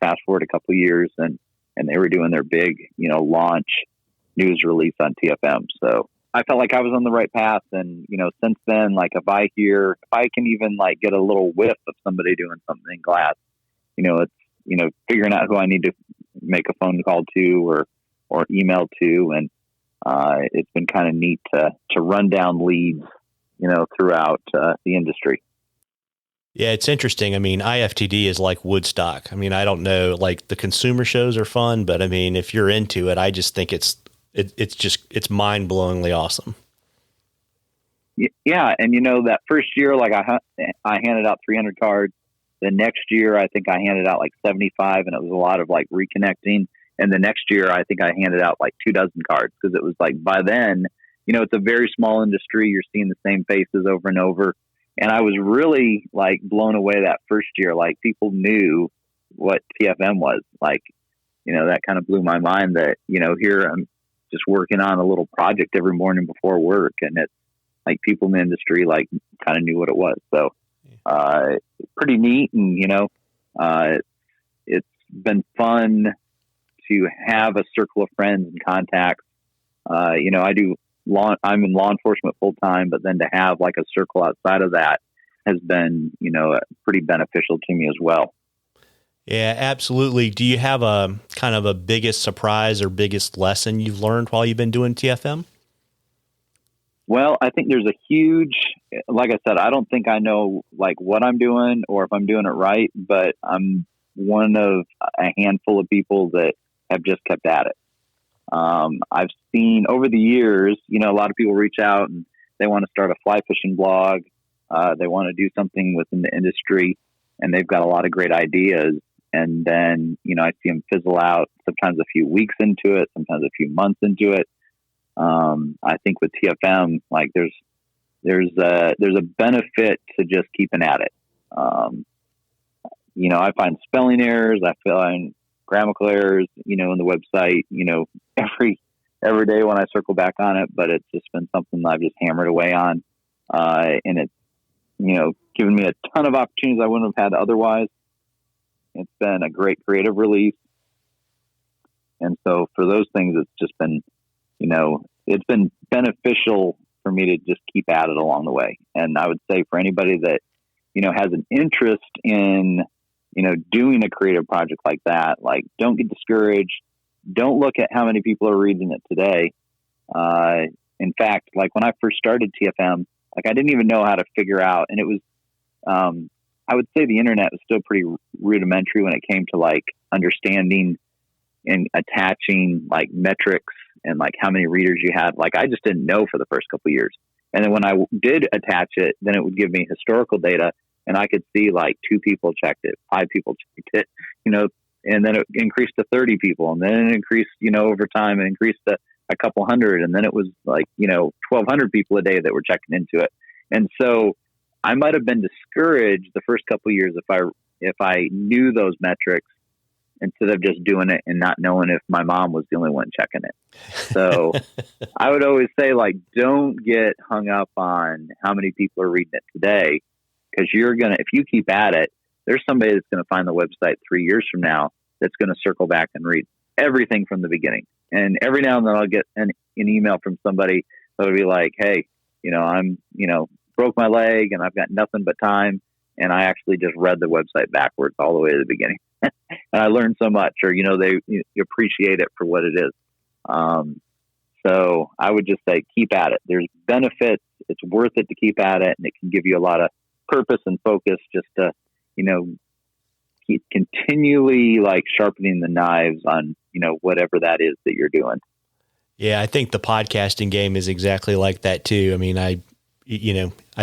B: fast forward a couple of years and they were doing their big, launch news release on TFM. So I felt like I was on the right path. And, since then, like if I can even like get a little whiff of somebody doing something in glass, it's, figuring out who I need to make a phone call to or email to. And it's been kind of neat to run down leads, throughout the industry.
A: Yeah, it's interesting. I mean, IFTD is like Woodstock. I mean, I don't know, like the consumer shows are fun, but I mean, if you're into it, I just think it's mind blowingly awesome.
B: Yeah. And that first year, like I handed out 300 cards. The next year, I think I handed out like 75, and it was a lot of like reconnecting. And the next year, I think I handed out like 24 cards, because it was like by then, it's a very small industry. You're seeing the same faces over and over. And I was really like blown away that first year. Like people knew what TFM was like, that kind of blew my mind that, here I'm just working on a little project every morning before work. And it's like people in the industry, like kind of knew what it was. So, pretty neat. And, it's been fun to have a circle of friends and contacts. I'm in law enforcement full time, but then to have like a circle outside of that has been, pretty beneficial to me as well.
A: Yeah, absolutely. Do you have a kind of a biggest surprise or biggest lesson you've learned while you've been doing TFM?
B: Well, I think there's a huge, like I said, I don't think I know like what I'm doing or if I'm doing it right, but I'm one of a handful of people that have just kept at it. I've seen over the years, a lot of people reach out and they want to start a fly fishing blog. They want to do something within the industry, and they've got a lot of great ideas. And then, I see them fizzle out, sometimes a few weeks into it, sometimes a few months into it. I think with TFM, like there's a benefit to just keeping at it. I find spelling errors, I find grammatical errors, in the website, every day when I circle back on it, but it's just been something that I've just hammered away on. And it's, given me a ton of opportunities I wouldn't have had otherwise. It's been a great creative release. And so for those things, it's just been, it's been beneficial for me to just keep at it along the way. And I would say for anybody that, has an interest in, doing a creative project like that, like don't get discouraged. Don't look at how many people are reading it today. In fact, like when I first started TFM, like I didn't even know how to figure out, and it was, I would say the internet was still pretty rudimentary when it came to like understanding and attaching like metrics and like how many readers you had. Like I just didn't know for the first couple of years. And then when I did attach it, then it would give me historical data, and I could see like 2 people checked it, 5 people checked it, and then it increased to 30 people, and then it increased, over time, and increased to a couple hundred. And then it was like, 1,200 people a day that were checking into it. And so I might've been discouraged the first couple of years if I knew those metrics instead of just doing it and not knowing if my mom was the only one checking it. So I would always say, like, don't get hung up on how many people are reading it today, because if you keep at it, there's somebody that's going to find the website 3 years from now that's going to circle back and read everything from the beginning. And every now and then I'll get an email from somebody that'll be like, hey, I'm, broke my leg and I've got nothing but time. And I actually just read the website backwards all the way to the beginning. And I learned so much, or, they you appreciate it for what it is. So I would just say, keep at it. There's benefits. It's worth it to keep at it. And it can give you a lot of purpose and focus just to, keep continually like sharpening the knives on, whatever that is that you're doing.
A: Yeah. I think the podcasting game is exactly like that too. I mean, I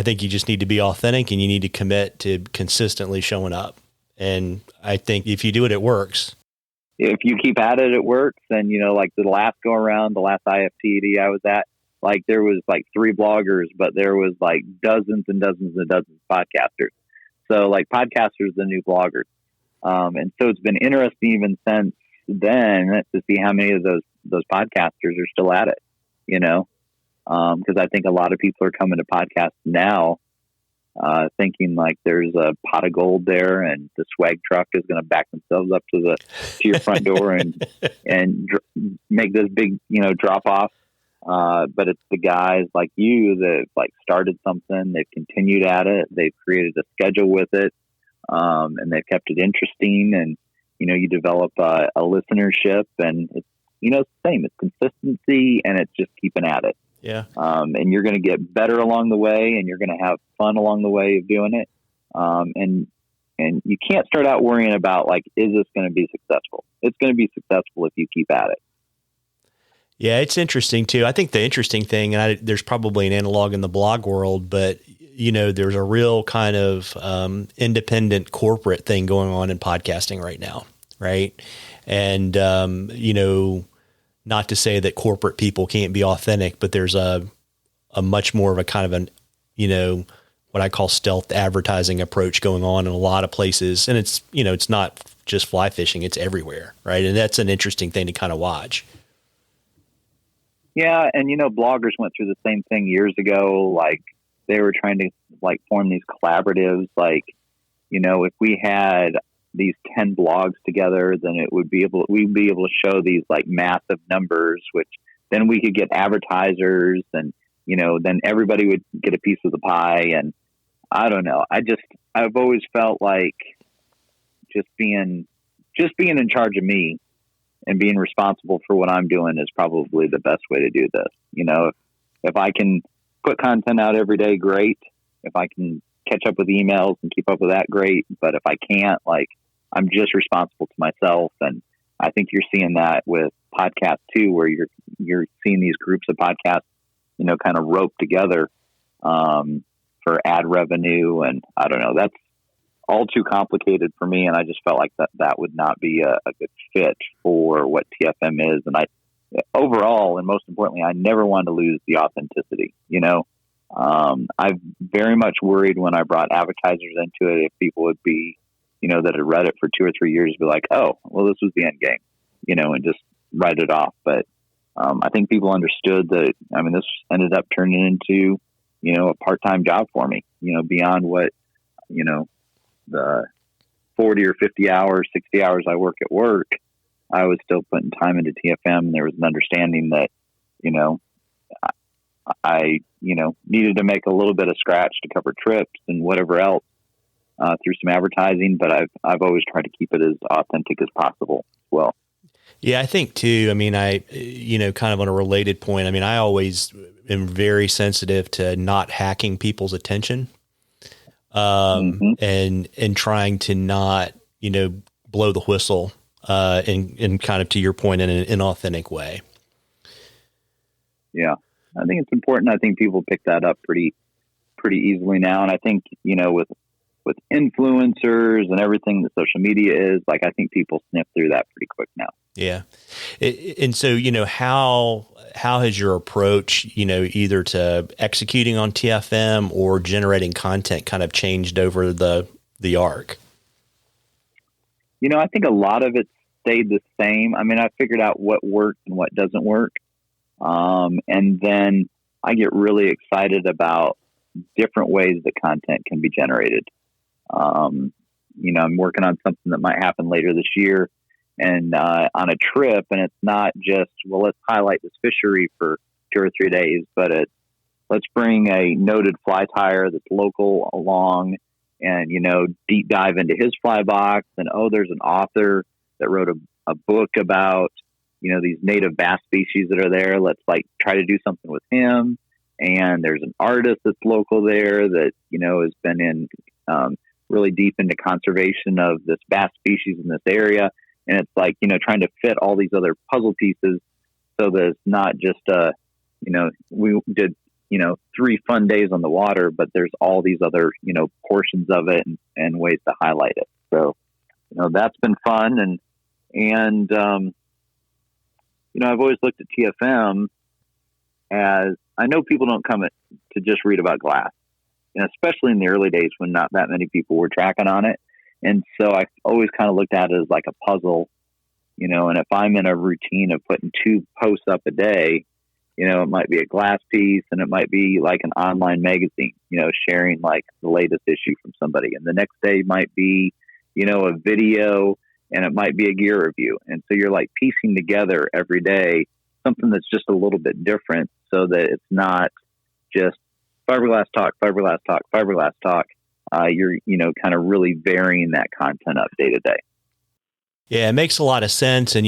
A: think you just need to be authentic and you need to commit to consistently showing up. And I think if you do it, it works.
B: If you keep at it, it works. And, like the last go around, the last IFTD I was at, like there was like 3 bloggers, but there was like dozens and dozens and dozens of podcasters. So like podcasters, the new bloggers. And so it's been interesting even since then to see how many of those podcasters are still at it, because I think a lot of people are coming to podcasts now, thinking like there's a pot of gold there and the swag truck is going to back themselves up to your front door and make this big, drop off. But it's the guys like you that like started something, they've continued at it, they've created a schedule with it, and they've kept it interesting, and you develop a listenership, and it's it's the same. It's consistency, and it's just keeping at it.
A: Yeah.
B: And you're going to get better along the way, and you're going to have fun along the way of doing it. And you can't start out worrying about like, is this going to be successful? It's going to be successful if you keep at it.
A: Yeah, it's interesting too. I think the interesting thing, and there's probably an analog in the blog world, but there's a real kind of independent corporate thing going on in podcasting right now, right? And not to say that corporate people can't be authentic, but there's a much more of a kind of what I call stealth advertising approach going on in a lot of places. And it's, it's not just fly fishing, it's everywhere. Right. And that's an interesting thing to kind of watch.
B: Yeah. And, bloggers went through the same thing years ago. Like they were trying to like form these collaboratives. Like, if we had these 10 blogs together, then we'd be able to show these like massive numbers, which then we could get advertisers, and then everybody would get a piece of the pie. And I don't know, I've always felt like just being in charge of me and being responsible for what I'm doing is probably the best way to do this. If I can put content out every day, great. If I can catch up with emails and keep up with that, great. But if I can't, like, I'm just responsible to myself. And I think you're seeing that with podcasts too, where you're seeing these groups of podcasts, kind of roped together, for ad revenue. And I don't know, that's all too complicated for me. And I just felt like that would not be a good fit for what TFM is. And overall, and most importantly, I never wanted to lose the authenticity. I've very much worried when I brought advertisers into it, if people would be, that had read it for 2 or 3 years, be like, oh, well, this was the end game, and just write it off. But I think people understood that. I mean, this ended up turning into, a part-time job for me, beyond what, the 40 or 50 hours, 60 hours I work at work. I was still putting time into TFM, and there was an understanding that, I needed to make a little bit of scratch to cover trips and whatever else, through some advertising, but I've always tried to keep it as authentic as possible as well.
A: Yeah, I think too. I mean, kind of on a related point, I mean, I always am very sensitive to not hacking people's attention, and trying to not, blow the whistle, in kind of, to your point, in an inauthentic way.
B: Yeah, I think it's important. I think people pick that up pretty easily now. And I think, with influencers and everything that social media is, like, I think people sniff through that pretty quick now.
A: Yeah. And so, how has your approach, either to executing on TFM or generating content kind of changed over the arc?
B: I think a lot of it's stayed the same. I mean, I figured out what worked and what doesn't work. And then I get really excited about different ways that content can be generated. I'm working on something that might happen later this year and on a trip. And it's not just, well, let's highlight this fishery for 2 or 3 days, but let's bring a noted fly tyer that's local along and, deep dive into his fly box. And, there's an author that wrote a book about, these native bass species that are there. Let's try to do something with him. And there's an artist that's local there that, has been in really deep into conservation of this bass species in this area. And it's trying to fit all these other puzzle pieces so that it's not just, we did, 3 fun days on the water, but there's all these other, portions of it and ways to highlight it. So, that's been fun. And I've always looked at TFM as, I know people don't come to just read about glass, and especially in the early days when not that many people were tracking on it. And so I always kind of looked at it as like a puzzle, and if I'm in a routine of putting 2 posts up a day, it might be a glass piece and it might be like an online magazine, sharing like the latest issue from somebody. And the next day might be, a video, and it might be a gear review. And so you're piecing together every day something that's just a little bit different so that it's not just fiberglass talk, fiberglass talk, fiberglass talk. You're, kind of really varying that content up day to day.
A: Yeah, it makes a lot of sense. And,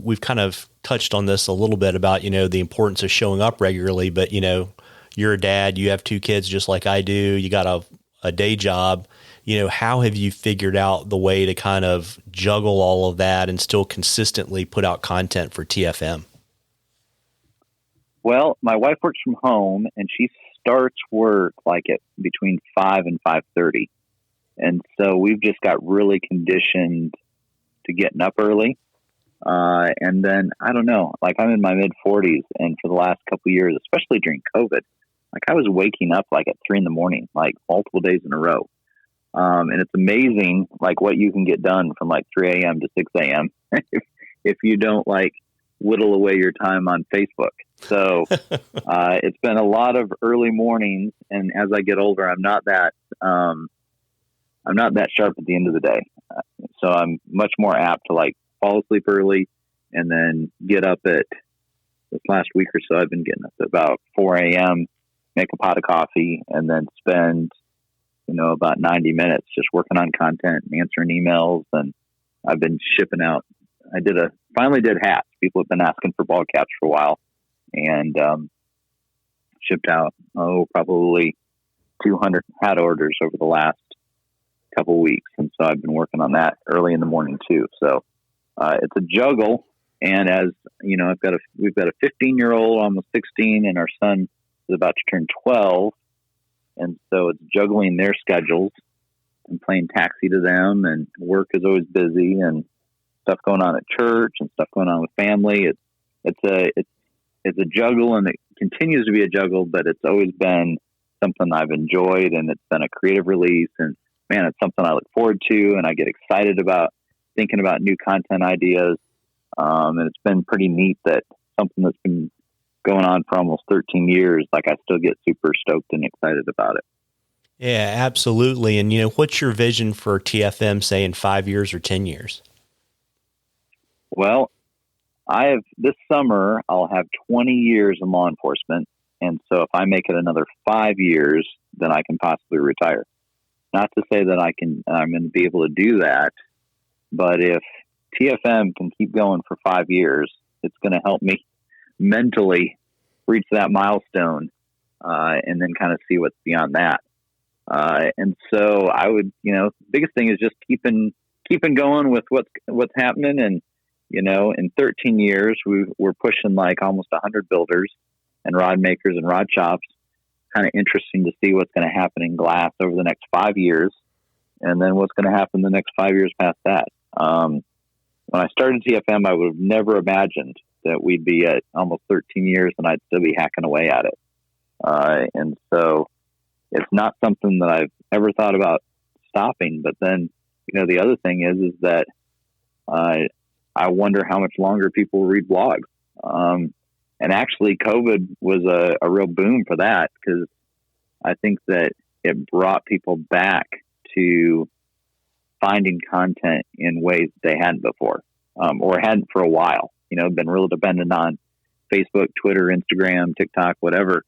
A: we've kind of touched on this a little bit about, the importance of showing up regularly. But, you're a dad, you have 2 kids just like I do. You got a day job. How have you figured out the way to kind of juggle all of that and still consistently put out content for TFM?
B: Well, my wife works from home and she starts work at between 5 and 5:30. And so we've just got really conditioned to getting up early. And then I don't know, I'm in my mid 40s, and for the last couple of years, especially during COVID, I was waking up at 3 a.m, multiple days in a row. And it's amazing, what you can get done from 3 a.m. to 6 a.m. if you don't whittle away your time on Facebook. So, it's been a lot of early mornings. And as I get older, I'm not that sharp at the end of the day. So I'm much more apt to fall asleep early and then get up at this last week or so. I've been getting up at about 4 a.m., make a pot of coffee, and then spend, about 90 minutes just working on content and answering emails. And I've been shipping out. I finally did hats. People have been asking for ball caps for a while, and shipped out, probably 200 hat orders over the last couple of weeks. And so I've been working on that early in the morning too. So it's a juggle. And as we've got a 15-year-old, almost 16, and our son is about to turn 12. And so it's juggling their schedules and playing taxi to them, and work is always busy, and stuff going on at church and stuff going on with family. It's a juggle, and it continues to be a juggle, but it's always been something I've enjoyed, and it's been a creative release, and man, it's something I look forward to, and I get excited about thinking about new content ideas. And it's been pretty neat that something that's been going on for almost 13 years, I still get super stoked and excited about it.
A: Yeah, absolutely. And, what's your vision for TFM, say, in 5 years or 10 years?
B: Well, this summer, I'll have 20 years in law enforcement. And so if I make it another 5 years, then I can possibly retire. Not to say that I'm going to be able to do that, but if TFM can keep going for 5 years, it's going to help me mentally reach that milestone, and then kind of see what's beyond that. And so I would, biggest thing is just keeping going with what's happening. And, in 13 years, we're pushing almost 100 builders and rod makers and rod shops. Kind of interesting to see what's going to happen in glass over the next 5 years, and then what's going to happen the next 5 years past that. When I started TFM, I would have never imagined that we'd be at almost 13 years and I'd still be hacking away at it. And so it's not something that I've ever thought about stopping. But then, the other thing is that I wonder how much longer people read blogs. And actually, COVID was a real boom for that, because I think that it brought people back to finding content in ways they hadn't before, or hadn't for a while. Been real dependent on Facebook, Twitter, Instagram, TikTok, whatever.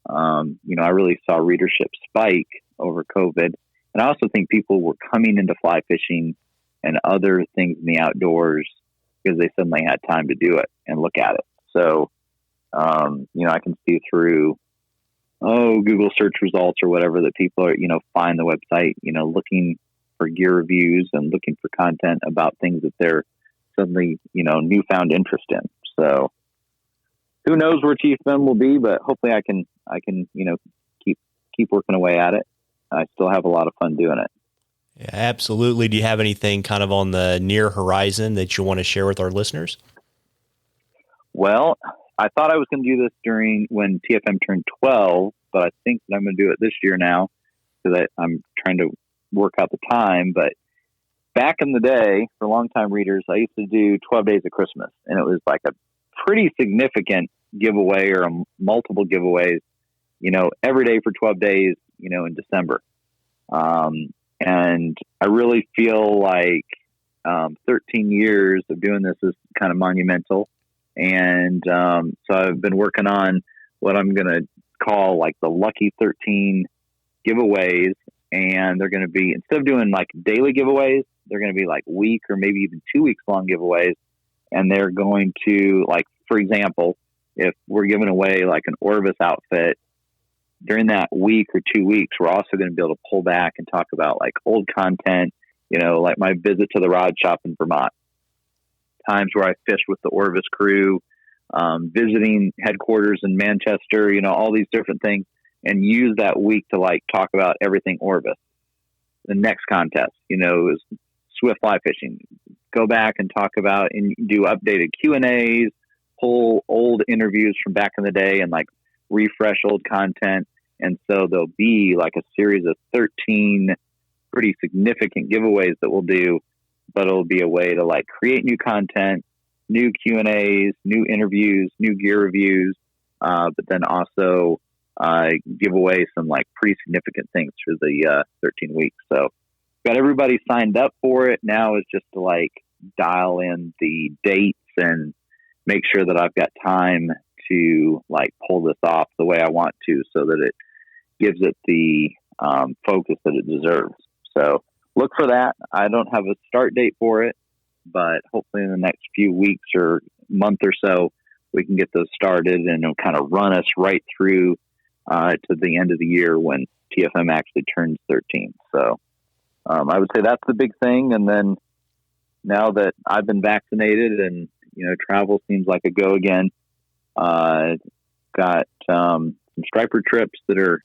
B: I really saw readership spike over COVID. And I also think people were coming into fly fishing and other things in the outdoors because they suddenly had time to do it and look at it. So, I can see through, Google search results or whatever, that people are, find the website, looking for gear reviews and looking for content about things that they're suddenly, newfound interest in. So who knows where TFM will be, but hopefully I can, keep working away at it. I still have a lot of fun doing it.
A: Yeah, absolutely. Do you have anything kind of on the near horizon that you want to share with our listeners?
B: Well, I thought I was going to do this when TFM turned 12, but I think that I'm going to do it this year now, because I'm trying to work out the time. But back in the day, for longtime readers, I used to do 12 Days of Christmas, and it was like a pretty significant giveaway, or multiple giveaways, every day for 12 days, in December. And I really feel like 13 years of doing this is kind of monumental. And so I've been working on what I'm going to call like the Lucky 13 giveaways. And they're going to be, instead of doing like daily giveaways, they're going to be like week or maybe even 2 weeks long giveaways. And they're going to, like, for example, if we're giving away like an Orvis outfit, during that week or 2 weeks, we're also going to be able to pull back and talk about like old content, like my visit to the rod shop in Vermont, times where I fished with the Orvis crew, visiting headquarters in Manchester, all these different things, and use that week to like talk about everything Orvis. The next contest, is Swift fly fishing. Go back and talk about and do updated Q&As, pull old interviews from back in the day and like refresh old content. And so there'll be like a series of 13 pretty significant giveaways that we'll do, but it'll be a way to like create new content, new Q&As, new interviews, new gear reviews, but then also give away some like pretty significant things for the 13 weeks. So got everybody signed up for it. Now is just to like dial in the dates and make sure that I've got time to like pull this off the way I want to, so that it gives it the focus that it deserves. So look for that. I don't have a start date for it, but hopefully in the next few weeks or month or so, we can get those started, and it'll kind of run us right through to the end of the year when TFM actually turns 13. So I would say that's the big thing. And then now that I've been vaccinated and, travel seems like a go again, got some striper trips that are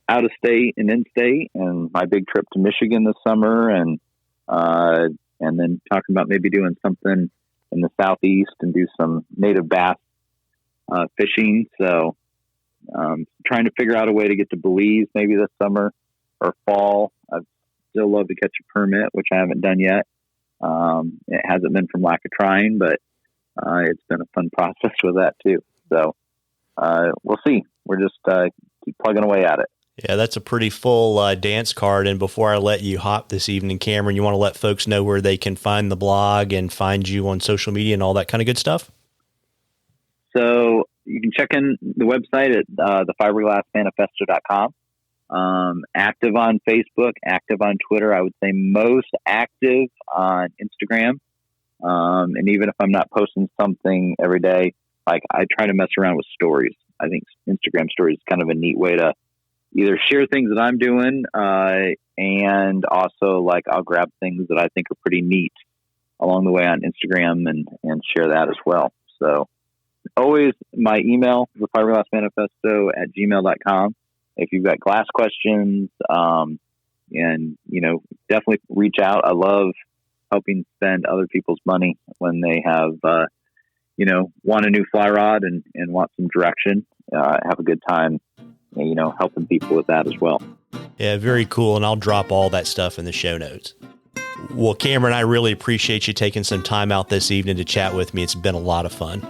B: out of state and in state, and my big trip to Michigan this summer, and then talking about maybe doing something in the Southeast and do some native bass fishing. So trying to figure out a way to get to Belize maybe this summer or fall. I'd still love to catch a permit, which I haven't done yet. It hasn't been from lack of trying, but it's been a fun process with that too. So we'll see. We're just keep plugging away at it.
A: Yeah, that's a pretty full dance card. And before I let you hop this evening, Cameron, you want to let folks know where they can find the blog and find you on social media and all that kind of good stuff?
B: So you can check in the website at the fiberglassmanifesto.com. Active on Facebook, active on Twitter. I would say most active on Instagram. And even if I'm not posting something every day, like I try to mess around with stories. I think Instagram stories is kind of a neat way to either share things that I'm doing, and also like I'll grab things that I think are pretty neat along the way on Instagram and share that as well. So always my email, the fiberglassmanifesto@gmail.com. If you've got glass questions, and definitely reach out. I love helping spend other people's money when they have, want a new fly rod and want some direction. Have a good time, helping people with that as well.
A: Yeah, very cool. And I'll drop all that stuff in the show notes. Well, Cameron, I really appreciate you taking some time out this evening to chat with me. It's been a lot of fun.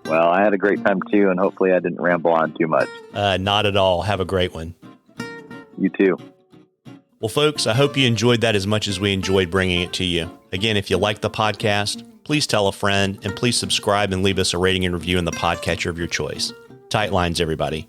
B: Well, I had a great time too, and hopefully I didn't ramble on too much.
A: Not at all. Have a great one.
B: You too.
A: Well, folks, I hope you enjoyed that as much as we enjoyed bringing it to you. Again, if you like the podcast, please tell a friend, and please subscribe and leave us a rating and review in the podcatcher of your choice. Tight lines, everybody.